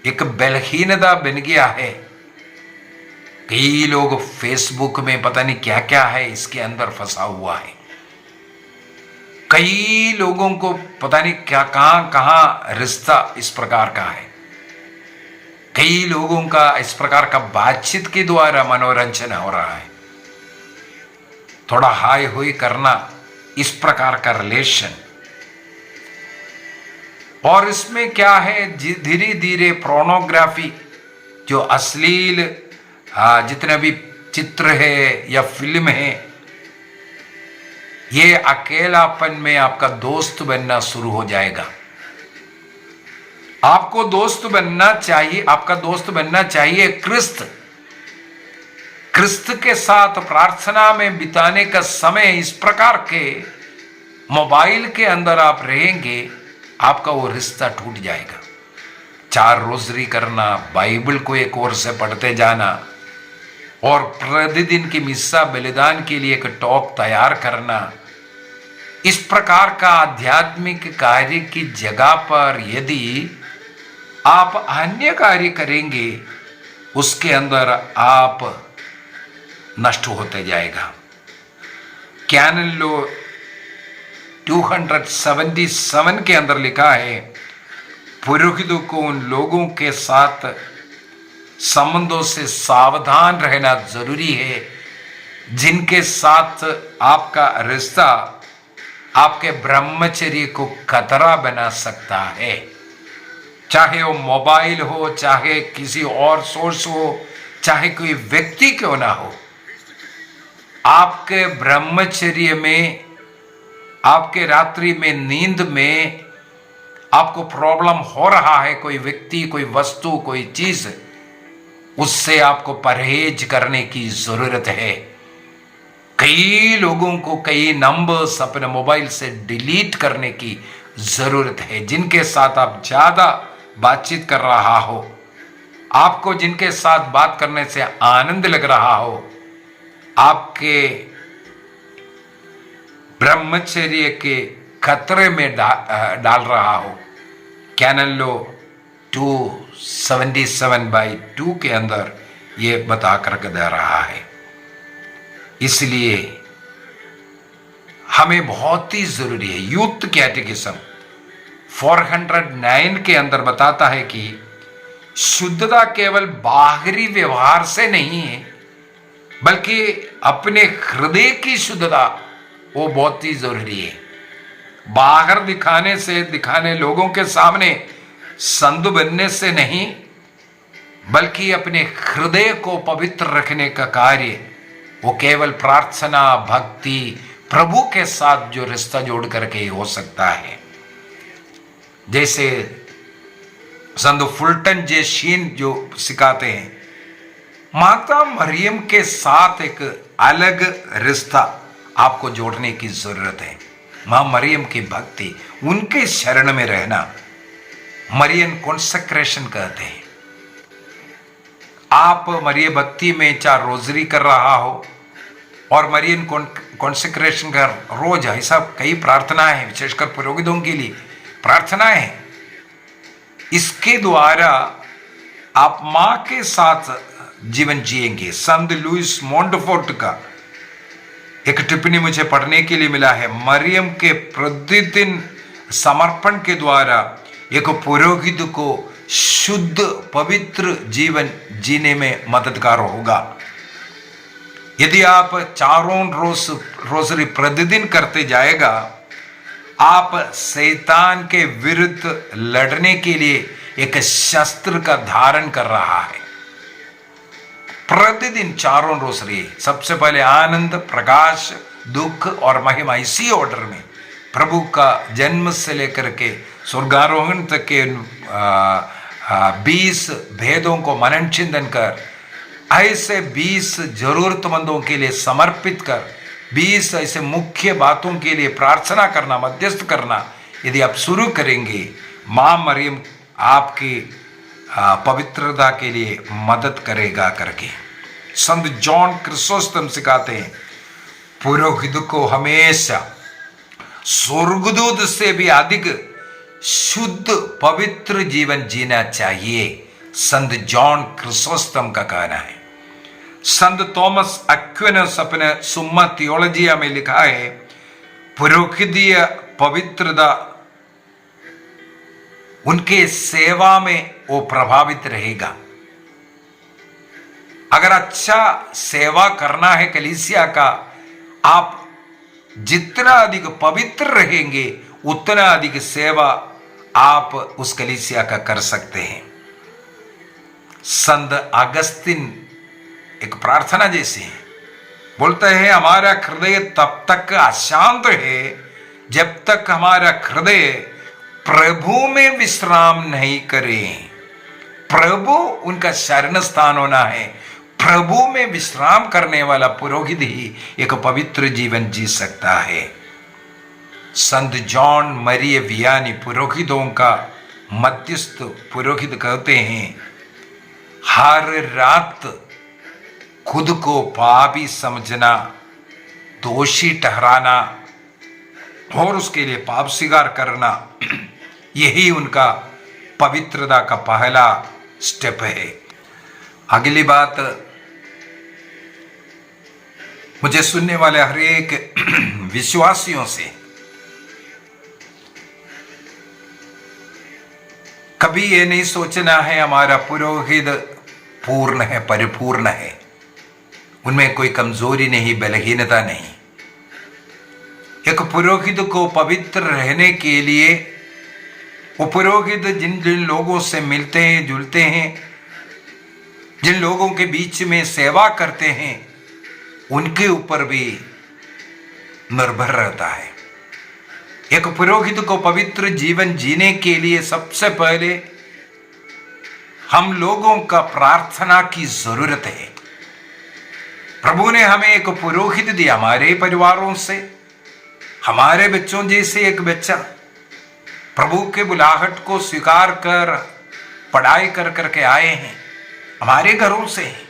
एक बलहीनता बन गया है। कई लोग फेसबुक में पता नहीं क्या क्या है इसके अंदर फंसा हुआ है। कई लोगों को पता नहीं क्या कहां कहां रिश्ता इस प्रकार का है। कई लोगों का इस प्रकार का बातचीत के द्वारा मनोरंजन हो रहा है। थोड़ा हाय हुई करना, इस प्रकार का रिलेशन, और इसमें क्या है, धीरे धीरे पोर्नोग्राफी, जो अश्लील जितने भी चित्र है या फिल्म है, ये अकेलापन में आपका दोस्त बनना शुरू हो जाएगा। आपको दोस्त बनना चाहिए, आपका दोस्त बनना चाहिए क्रिस्त के साथ प्रार्थना में बिताने का समय। इस प्रकार के मोबाइल के अंदर आप रहेंगे, आपका वो रिश्ता टूट जाएगा। 4 रोजरी करना, बाइबल को एक ओर से पढ़ते जाना, और प्रतिदिन की मिस्सा बलिदान के लिए एक टॉप तैयार करना, इस प्रकार का आध्यात्मिक कार्य की जगह पर यदि आप अन्य कार्य करेंगे, उसके अंदर आप नष्ट होते जाएगा। कैनन लॉ 277 के अंदर लिखा है, पुरोहितों को उन लोगों के साथ संबंधों से सावधान रहना जरूरी है जिनके साथ आपका रिश्ता आपके ब्रह्मचर्य को खतरा बना सकता है। चाहे वो मोबाइल हो, चाहे किसी और सोर्स हो, चाहे कोई व्यक्ति क्यों ना हो, आपके ब्रह्मचर्य में, आपके रात्रि में, नींद में आपको प्रॉब्लम हो रहा है, कोई व्यक्ति, कोई वस्तु, कोई चीज, उससे आपको परहेज करने की जरूरत है। कई लोगों को कई नंबर्स अपने मोबाइल से डिलीट करने की जरूरत है। जिनके साथ आप ज्यादा बातचीत कर रहा हो, आपको जिनके साथ बात करने से आनंद लग रहा हो, आपके ब्रह्मचर्य के खतरे में डाल रहा हो। कैनन लॉ 277/2 के अंदर ये बता करके दे रहा है। इसलिए हमें बहुत ही जरूरी है। यूथ कैटेकिज्म 409 के अंदर बताता है कि शुद्धता केवल बाहरी व्यवहार से नहीं है, बल्कि अपने हृदय की शुद्धता वो बहुत ही जरूरी है। बाहर दिखाने लोगों के सामने संत बनने से नहीं, बल्कि अपने हृदय को पवित्र रखने का कार्य वो केवल प्रार्थना, भक्ति, प्रभु के साथ जो रिश्ता जोड़ करके हो सकता है। जैसे संत फुल्टन जे शीन जो सिखाते हैं, माता मरियम के साथ एक अलग रिश्ता आपको जोड़ने की जरूरत है। मां मरियम की भक्ति, उनके शरण में रहना, मरियन कॉन्सेक्रेशन कहते हैं। आप मरिय भक्ति में 4 रोजरी कर रहा हो और मरियन कॉन्सेक्रेशन का रोज, ऐसा कई प्रार्थनाएं हैं, विशेषकर पुरोहितों के लिए प्रार्थनाएं हैं। इसके द्वारा आप मां के साथ जीवन जिएंगे। संत लुइस मोंटफोर्ट का एक टिप्पणी मुझे पढ़ने के लिए मिला है, मरियम के प्रतिदिन समर्पण के द्वारा एक पुरोहित को शुद्ध पवित्र जीवन जीने में मददगार होगा। यदि आप 4 रोजरी प्रतिदिन करते जाएगा, आप शैतान के विरुद्ध लड़ने के लिए एक शस्त्र का धारण कर रहा है। प्रतिदिन चारों रोसरी, सबसे पहले आनंद, प्रकाश, दुख और महिमा, इसी ऑर्डर में प्रभु का जन्म से लेकर के स्वर्गारोहण तक के 20 भेदों को मनन चिंतन कर, ऐसे 20 जरूरतमंदों के लिए समर्पित कर, 20 ऐसे मुख्य बातों के लिए प्रार्थना करना, मध्यस्थ करना यदि आप शुरू करेंगे, मां मरियम आपकी पवित्रता के लिए मदद करेगा करके संत जॉन क्रिसोस्टम सिखाते हैं। पुरोहित को हमेशा स्वर्गदूत से भी अधिक शुद्ध पवित्र जीवन जीना चाहिए, संत जॉन क्रिसोस्टम का कहना है। संत थॉमस एक्विनस अपने सुम्मा थियोलॉजिया में लिखा है, पुरोहितीय पवित्रता उनके सेवा में वो प्रभावित रहेगा। अगर अच्छा सेवा करना है कलीसिया का, आप जितना अधिक पवित्र रहेंगे उतना अधिक सेवा आप उस कलीसिया का कर सकते हैं। संत अगस्तिन एक प्रार्थना जैसे है, बोलते हैं हमारा हृदय तब तक अशांत है जब तक हमारा हृदय प्रभु में विश्राम नहीं करे। प्रभु उनका शरण स्थान होना है। प्रभु में विश्राम करने वाला पुरोहित ही एक पवित्र जीवन जी सकता है। संत जॉन मरिय वियानी पुरोहितों का मध्यस्थ पुरोहित कहते हैं, हर रात खुद को पापी समझना, दोषी ठहराना और उसके लिए पाप स्वीकार करना, यही उनका पवित्रता का पहला स्टेप है। अगली बात, मुझे सुनने वाले हर एक विश्वासियों से कभी ये नहीं सोचना है हमारा पुरोहित पूर्ण है, परिपूर्ण है, उनमें कोई कमजोरी नहीं, बलहीनता नहीं। एक पुरोहित को पवित्र रहने के लिए वो पुरोहित जिन जिन लोगों से मिलते हैं, जुलते हैं, जिन लोगों के बीच में सेवा करते हैं, उनके ऊपर भी निर्भर रहता है। एक पुरोहित को पवित्र जीवन जीने के लिए सबसे पहले हम लोगों का प्रार्थना की जरूरत है। प्रभु ने हमें एक पुरोहित दिया, हमारे परिवारों से, हमारे बच्चों जैसे एक बच्चा प्रभु के बुलाहट को स्वीकार कर पढ़ाई कर करके आए हैं, हमारे घरों से।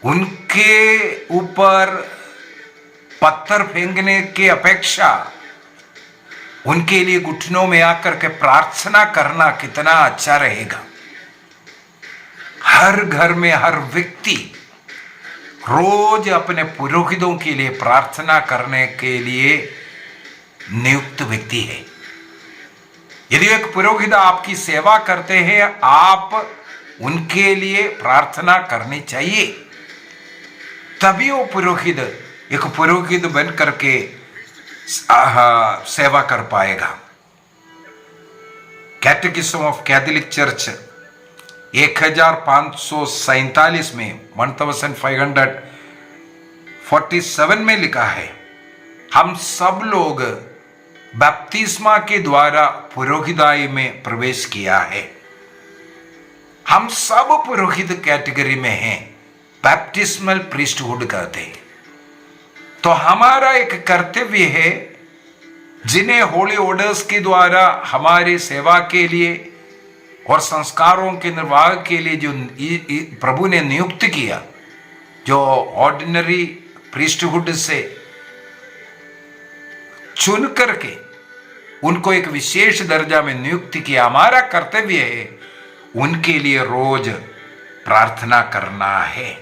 उनके ऊपर पत्थर फेंकने की अपेक्षा उनके लिए घुटनों में आकर के प्रार्थना करना कितना अच्छा रहेगा। हर घर में हर व्यक्ति रोज अपने पुरोहितों के लिए प्रार्थना करने के लिए नियुक्त व्यक्ति है। यदि एक पुरोहित आपकी सेवा करते हैं, आप उनके लिए प्रार्थना करनी चाहिए, तभी वो पुरोहित एक पुरोहित बन करके सेवा कर पाएगा। कैटेकिज्म ऑफ कैथोलिक चर्च 1547 में 1547 में लिखा है, हम सब लोग बपतिस्मा के द्वारा पुरोहिताई में प्रवेश किया है। हम सब पुरोहित कैटेगरी में हैं, बैप्टिस्मल प्रीस्टहुड कहते हैं। तो हमारा एक कर्तव्य है, जिन्हें होली ऑर्डर्स के द्वारा हमारी सेवा के लिए और संस्कारों के निर्वाह के लिए जो प्रभु ने नियुक्त किया, जो ऑर्डिनरी प्रीस्टहुड से चुन करके उनको एक विशेष दर्जा में नियुक्त किया, हमारा कर्तव्य है उनके लिए रोज प्रार्थना करना है।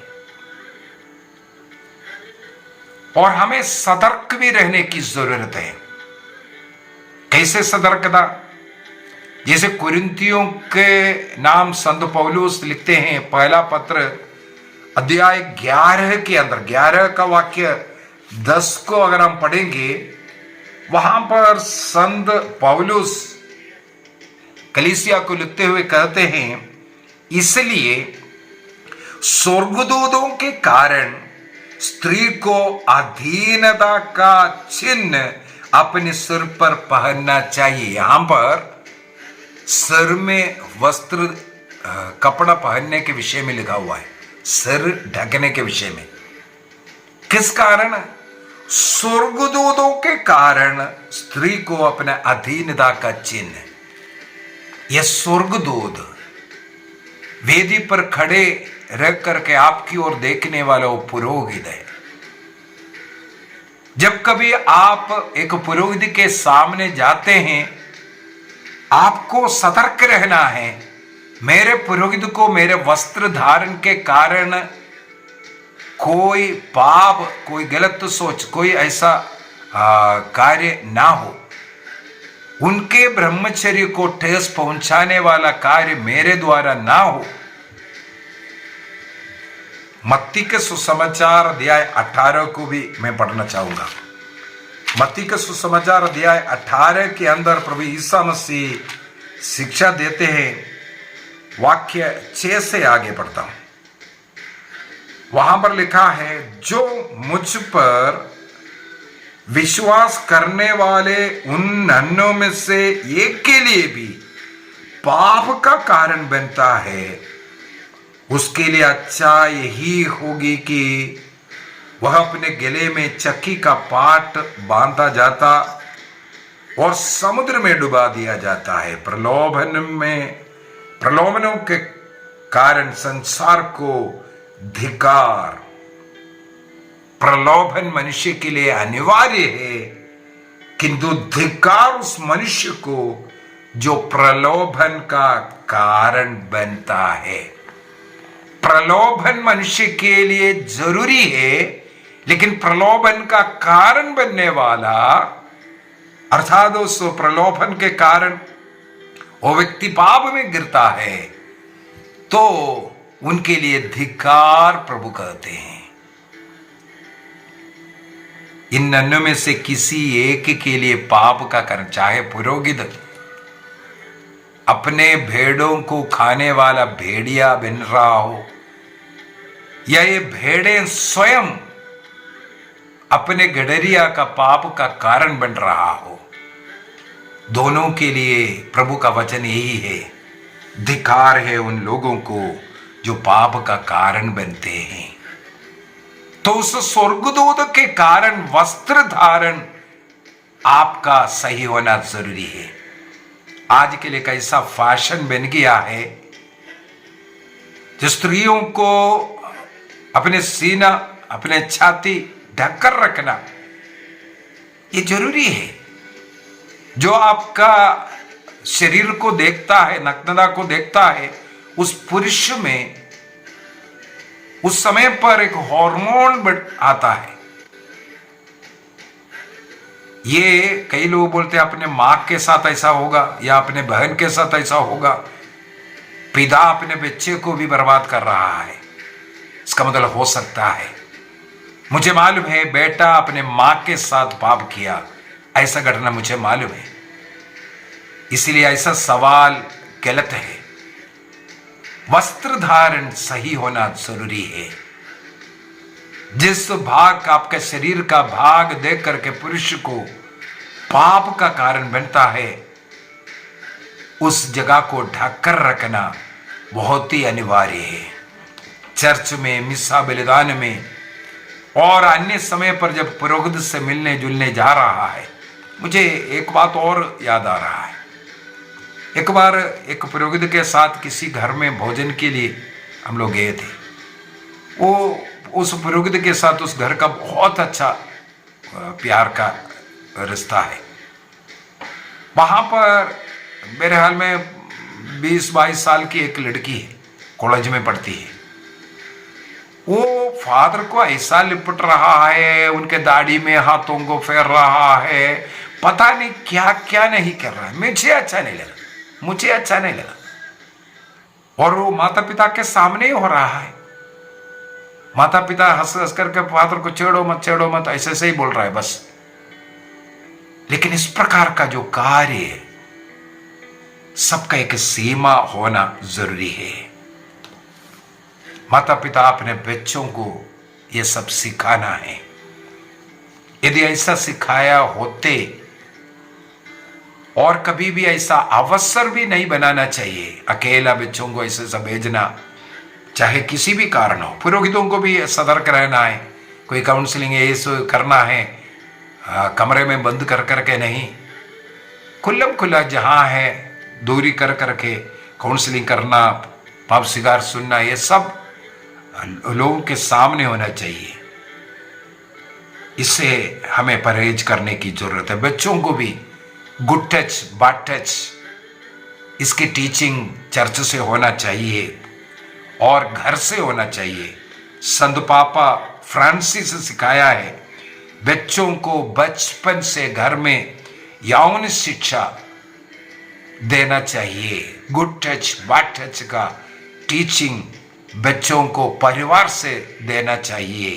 और हमें सतर्क भी रहने की जरूरत है। कैसे सतर्कता? जैसे कुरिन्थियों के नाम संत पौलुस लिखते हैं, पहला पत्र अध्याय 11 के अंदर 11 का वाक्य 10 को अगर हम पढ़ेंगे, वहां पर संत पौलुस कलीसिया को लिखते हुए कहते हैं, इसलिए स्वर्गदूतों के कारण स्त्री को अधीनता का चिन्ह अपने सिर पर पहनना चाहिए। यहां पर सिर में वस्त्र कपड़ा पहनने के विषय में लिखा हुआ है, सिर ढकने के विषय में। किस कारण? स्वर्गदूतों के कारण स्त्री को अपने अधीनता का चिन्ह। यह स्वर्गदूत वेदी पर खड़े रह करके आपकी ओर देखने वाला वो पुरोहित है। जब कभी आप एक पुरोहित के सामने जाते हैं, आपको सतर्क रहना है। मेरे पुरोहित को मेरे वस्त्र धारण के कारण कोई पाप, कोई गलत सोच, कोई ऐसा कार्य ना हो, उनके ब्रह्मचर्य को ठेस पहुंचाने वाला कार्य मेरे द्वारा ना हो। मत्ती के सुसमाचार अध्याय 18 को भी मैं पढ़ना चाहूंगा। मत्ती के सुसमाचार अध्याय 18 के अंदर प्रभु ईसा मसीह शिक्षा देते हैं। वाक्य 6 से आगे पढ़ता हूं। वहां पर लिखा है, जो मुझ पर विश्वास करने वाले उन नन्हों में से एक के लिए भी पाप का कारण बनता है, उसके लिए अच्छा यही होगी कि वह अपने गले में चक्की का पाट बांधा जाता और समुद्र में डुबा दिया जाता है। प्रलोभनों के कारण संसार को धिक्कार। प्रलोभन मनुष्य के लिए अनिवार्य है, किंतु धिक्कार उस मनुष्य को जो प्रलोभन का कारण बनता है। प्रलोभन मनुष्य के लिए जरूरी है, लेकिन प्रलोभन का कारण बनने वाला, अर्थात उस प्रलोभन के कारण वो व्यक्ति पाप में गिरता है, तो उनके लिए धिक्कार प्रभु कहते हैं। इन नन्हों में से किसी एक के लिए पाप का कारण, चाहे पुरोहित अपने भेड़ों को खाने वाला भेड़िया बन रहा हो, या ये भेड़ें स्वयं अपने गडरिया का पाप का कारण बन रहा हो, दोनों के लिए प्रभु का वचन यही है, धिक्कार है उन लोगों को जो पाप का कारण बनते हैं। तो उस स्वर्गदूत के कारण वस्त्र धारण आपका सही होना जरूरी है। आज के लिए कैसा फैशन बन गया है, जो स्त्रियों को अपने सीना, अपने छाती ढककर रखना ये जरूरी है। जो आपका शरीर को देखता है, नग्नता को देखता है, उस पुरुष में उस समय पर एक हार्मोन आता है। ये कई लोग बोलते हैं अपने मां के साथ ऐसा होगा या अपने बहन के साथ ऐसा होगा। पिता अपने बच्चे को भी बर्बाद कर रहा है, इसका मतलब हो सकता है। मुझे मालूम है बेटा अपने मां के साथ पाप किया, ऐसा घटना मुझे मालूम है, इसलिए ऐसा सवाल गलत है। वस्त्र धारण सही होना जरूरी है। जिस भाग का, आपके शरीर का भाग देख करके पुरुष को पाप का कारण बनता है, उस जगह को ढककर रखना बहुत ही अनिवार्य है। चर्च में, मिस्सा बलिदान में और अन्य समय पर जब पुरोहित से मिलने जुलने जा रहा है, मुझे एक बात और याद आ रहा है। एक बार एक पुरोहित के साथ किसी घर में भोजन के लिए हम लोग गए थे। वो उस पुरोहित के साथ उस घर का बहुत अच्छा प्यार का रिश्ता है। वहां पर मेरे हाल में 20-22 साल की एक लड़की है, कॉलेज में पढ़ती है। वो फादर को ऐसा लिपट रहा है, उनके दाढ़ी में हाथों को फेर रहा है, पता नहीं क्या क्या नहीं कर रहा है। मुझे अच्छा नहीं लगा। और वो माता पिता के सामने ही हो रहा है। माता पिता हंस हंस करके फादर को छेड़ो मत, ऐसे से ही बोल रहा है बस। लेकिन इस प्रकार का जो कार्य है, सबका एक सीमा होना जरूरी है। माता पिता अपने बच्चों को यह सब सिखाना है। यदि ऐसा सिखाया होते, और कभी भी ऐसा अवसर भी नहीं बनाना चाहिए अकेला बच्चों को ऐसे सब भेजना, चाहे किसी भी कारण हो। पुरोहितों को भी सतर्क रहना है। कोई काउंसलिंग ऐसे करना है कमरे में बंद कर करके नहीं, खुल्लम खुला जहां है दूरी कर करके काउंसलिंग करना, पाप सिगार सुनना, ये सब लोगों के सामने होना चाहिए। इससे हमें परहेज करने की जरूरत है। बच्चों को भी गुड टच बैड टच इसकी टीचिंग चर्च से होना चाहिए और घर से होना चाहिए। संत पापा फ्रांसिस सिखाया है बच्चों को बचपन से घर में यौन शिक्षा देना चाहिए। गुड टच बैड टच का टीचिंग बच्चों को परिवार से देना चाहिए,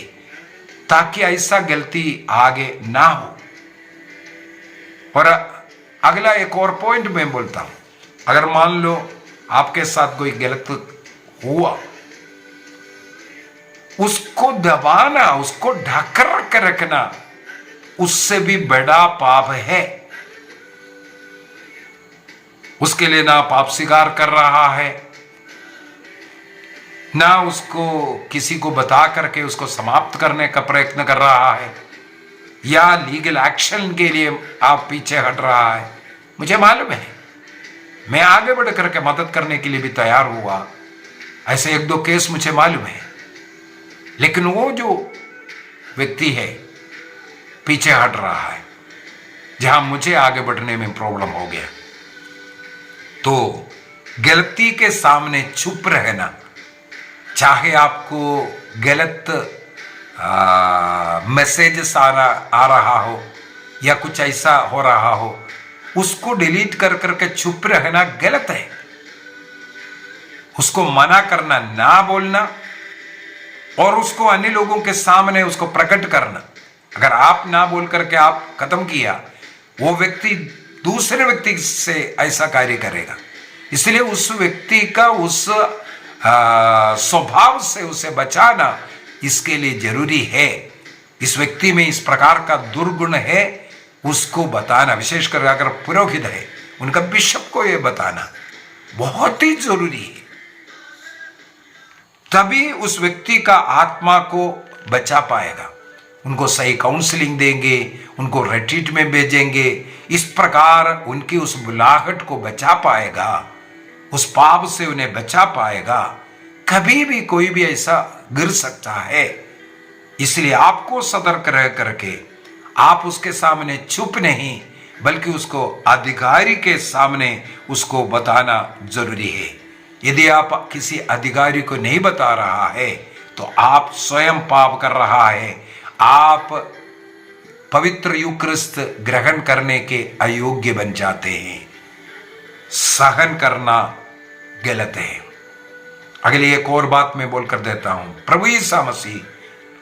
ताकि ऐसा गलती आगे ना हो। और अगला एक और पॉइंट मैं बोलता हूं, अगर मान लो आपके साथ कोई गलत हुआ, उसको दबाना, उसको ढक के रखना, उससे भी बड़ा पाप है। उसके लिए ना पाप स्वीकार कर रहा है, ना उसको किसी को बता करके उसको समाप्त करने का प्रयत्न कर रहा है, या लीगल एक्शन के लिए आप पीछे हट रहा है। मुझे मालूम है, मैं आगे बढ़ करके मदद करने के लिए भी तैयार हुआ। ऐसे एक दो केस मुझे मालूम है, लेकिन वो जो व्यक्ति है पीछे हट रहा है, जहां मुझे आगे बढ़ने में प्रॉब्लम हो गया। तो गलती के सामने चुप रहना, चाहे आपको गलत मैसेज आ रहा हो या कुछ ऐसा हो रहा हो, उसको डिलीट कर करके चुप रहना गलत है। उसको मना करना, ना बोलना, और उसको अन्य लोगों के सामने उसको प्रकट करना। अगर आप ना बोल करके आप खत्म किया, वो व्यक्ति दूसरे व्यक्ति से ऐसा कार्य करेगा। इसलिए उस व्यक्ति का उस स्वभाव से उसे बचाना इसके लिए जरूरी है। इस व्यक्ति में इस प्रकार का दुर्गुण है, उसको बताना, विशेषकर अगर पुरोहित है उनका बिशप को यह बताना बहुत ही जरूरी है। तभी उस व्यक्ति का आत्मा को बचा पाएगा। उनको सही काउंसलिंग देंगे, उनको रिट्रीट में भेजेंगे, इस प्रकार उनकी उस बुलाहट को बचा पाएगा, उस पाप से उन्हें बचा पाएगा। कभी भी कोई भी ऐसा गिर सकता है, इसलिए आपको सतर्क रह करके आप उसके सामने चुप नहीं, बल्कि उसको अधिकारी के सामने उसको बताना जरूरी है। यदि आप किसी अधिकारी को नहीं बता रहा है तो आप स्वयं पाप कर रहा है, आप पवित्र यूक्रिस्त ग्रहण करने के अयोग्य बन जाते हैं। सहन करना गलत है। अगली एक और बात मैं बोलकर देता हूं, प्रभु यीशु मसीह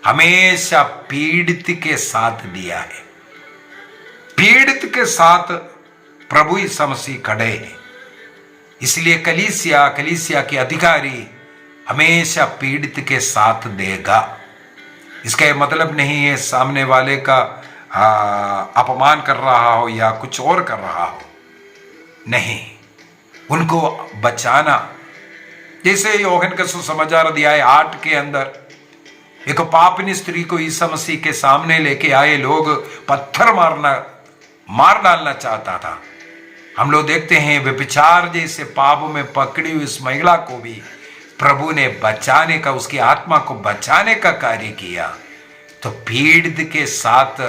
हमेशा पीड़ित के साथ दिया है। पीड़ित के साथ प्रभु यीशु मसीह खड़े हैं। इसलिए कलीसिया के अधिकारी हमेशा पीड़ित के साथ देगा। इसका यह मतलब नहीं है सामने वाले का अपमान कर रहा हो या कुछ और कर रहा हो, नहीं, उनको बचाना। जैसे यूहन्ना का सुसमाचार अध्याय 8 के अंदर एक पापनी स्त्री को यीशु मसीह के सामने लेके आए लोग, पत्थर मार डालना चाहता था। हम लोग देखते हैं व्यभिचार जैसे पाप में पकड़ी हुई इस महिला को भी प्रभु ने बचाने का, उसकी आत्मा को बचाने का कार्य किया। तो पीड़ित के साथ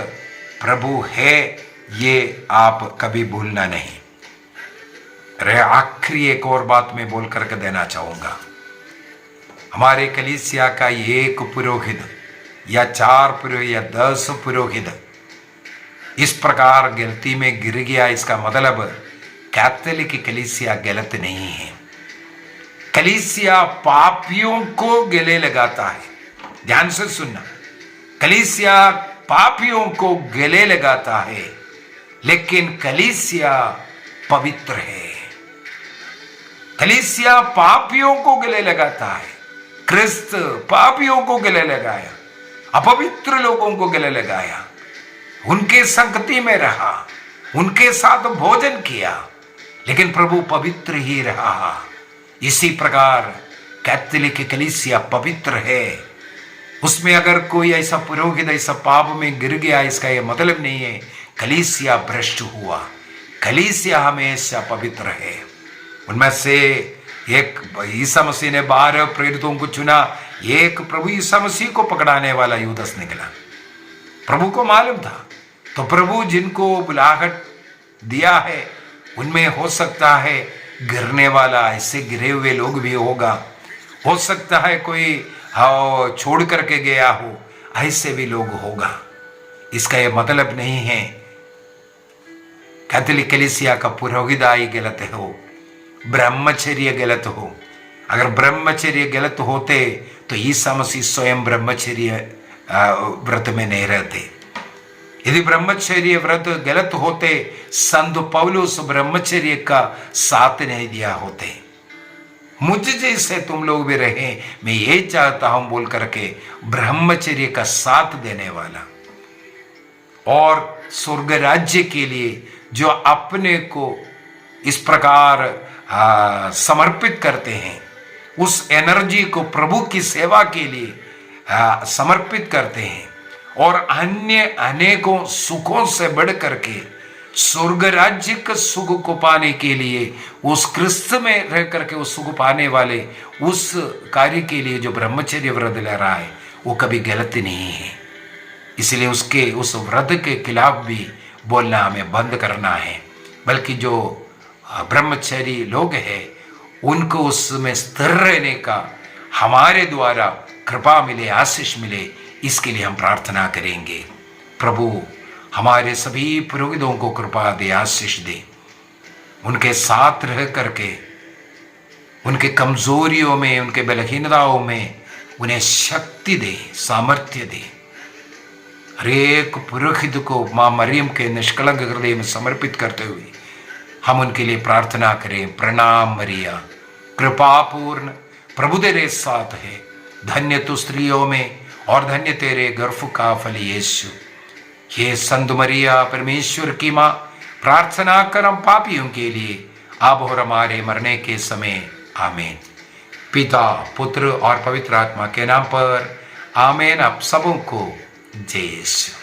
प्रभु है, ये आप कभी भूलना नहीं। आखिरी एक और बात मैं बोल करके देना चाहूंगा, हमारे कलीसिया का एक पुरोहित या 4 पुरोहित या 10 पुरोहित इस प्रकार गलती में गिर गया, इसका मतलब कैथोलिक कलीसिया गलत नहीं है। कलीसिया पापियों को गले लगाता है। ध्यान से सुनना, कलीसिया पापियों को गले लगाता है, लेकिन कलीसिया पवित्र है। कलीसिया पापियों को गले लगाता है। क्रिस्त पापियों को गले लगाया, अपवित्र लोगों को गले लगाया, उनके संगति में रहा, उनके साथ भोजन किया, लेकिन प्रभु पवित्र ही रहा। इसी प्रकार कैथोलिक कलीसिया पवित्र है। उसमें अगर कोई ऐसा पुरोहित ऐसा पाप में गिर गया, इसका यह मतलब नहीं है कलीसिया भ्रष्ट हुआ। कलीसिया हमेशा पवित्र है। उनमें से एक ईसा मसीह ने 12 प्रेरितों को चुना, एक प्रभु ईसा मसीह को पकड़ाने वाला यूदस निकला। प्रभु को मालूम था, तो प्रभु जिनको बुलाहट दिया है उनमें हो सकता है गिरने वाला, ऐसे गिरे हुए लोग भी होगा, हो सकता है कोई छोड़ करके गया हो, ऐसे भी लोग होगा। इसका यह मतलब नहीं है कैथोलिक कलीसिया का पुरोहिताई गलत हो, ब्रह्मचर्य गलत हो। अगर ब्रह्मचर्य गलत होते तो ईसा मसीह स्वयं ब्रह्मचर्य व्रत में नहीं रहते। यदि ब्रह्मचर्य व्रत गलत होते, संत पौलुस ब्रह्मचर्य का साथ नहीं दिया होते। मुझ जैसे तुम लोग भी रहे, मैं ये चाहता हूं बोल करके ब्रह्मचर्य का साथ देने वाला और स्वर्ग राज्य के लिए जो अपने को इस प्रकार समर्पित करते हैं, उस एनर्जी को प्रभु की सेवा के लिए समर्पित करते हैं और अन्य अनेकों सुखों से बढ़ करके स्वर्ग राज्य के सुख को पाने के लिए, उस क्रिस्त में रह करके उस सुख पाने वाले उस कार्य के लिए जो ब्रह्मचर्य व्रत ले रहा है, वो कभी गलत नहीं है। इसलिए उसके उस व्रत के खिलाफ भी बोलना हमें बंद करना है, बल्कि जो ब्रह्मचारी लोग हैं उनको उसमें स्थिर रहने का हमारे द्वारा कृपा मिले, आशीष मिले, इसके लिए हम प्रार्थना करेंगे। प्रभु हमारे सभी पुरोहितों को कृपा दे, आशीष दे, उनके साथ रह करके उनके कमजोरियों में, उनके बलहीनताओं में उन्हें शक्ति दे, सामर्थ्य दे। हर एक पुरोहित को माँ मरियम के निष्कलंक हृदय में समर्पित करते हुए हम उनके लिए प्रार्थना करें। प्रणाम मरिया, कृपापूर्ण, प्रभु तेरे साथ है, धन्य तू स्त्रियों में और धन्य तेरे गर्भ का फल यीशु। हे संत मरिया परमेश्वर की माँ, प्रार्थना कर हम पापियों के लिए अब और हमारे मरने के समय। आमीन। पिता, पुत्र और पवित्र आत्मा के नाम पर आमीन। आप सबों को जय यीशु।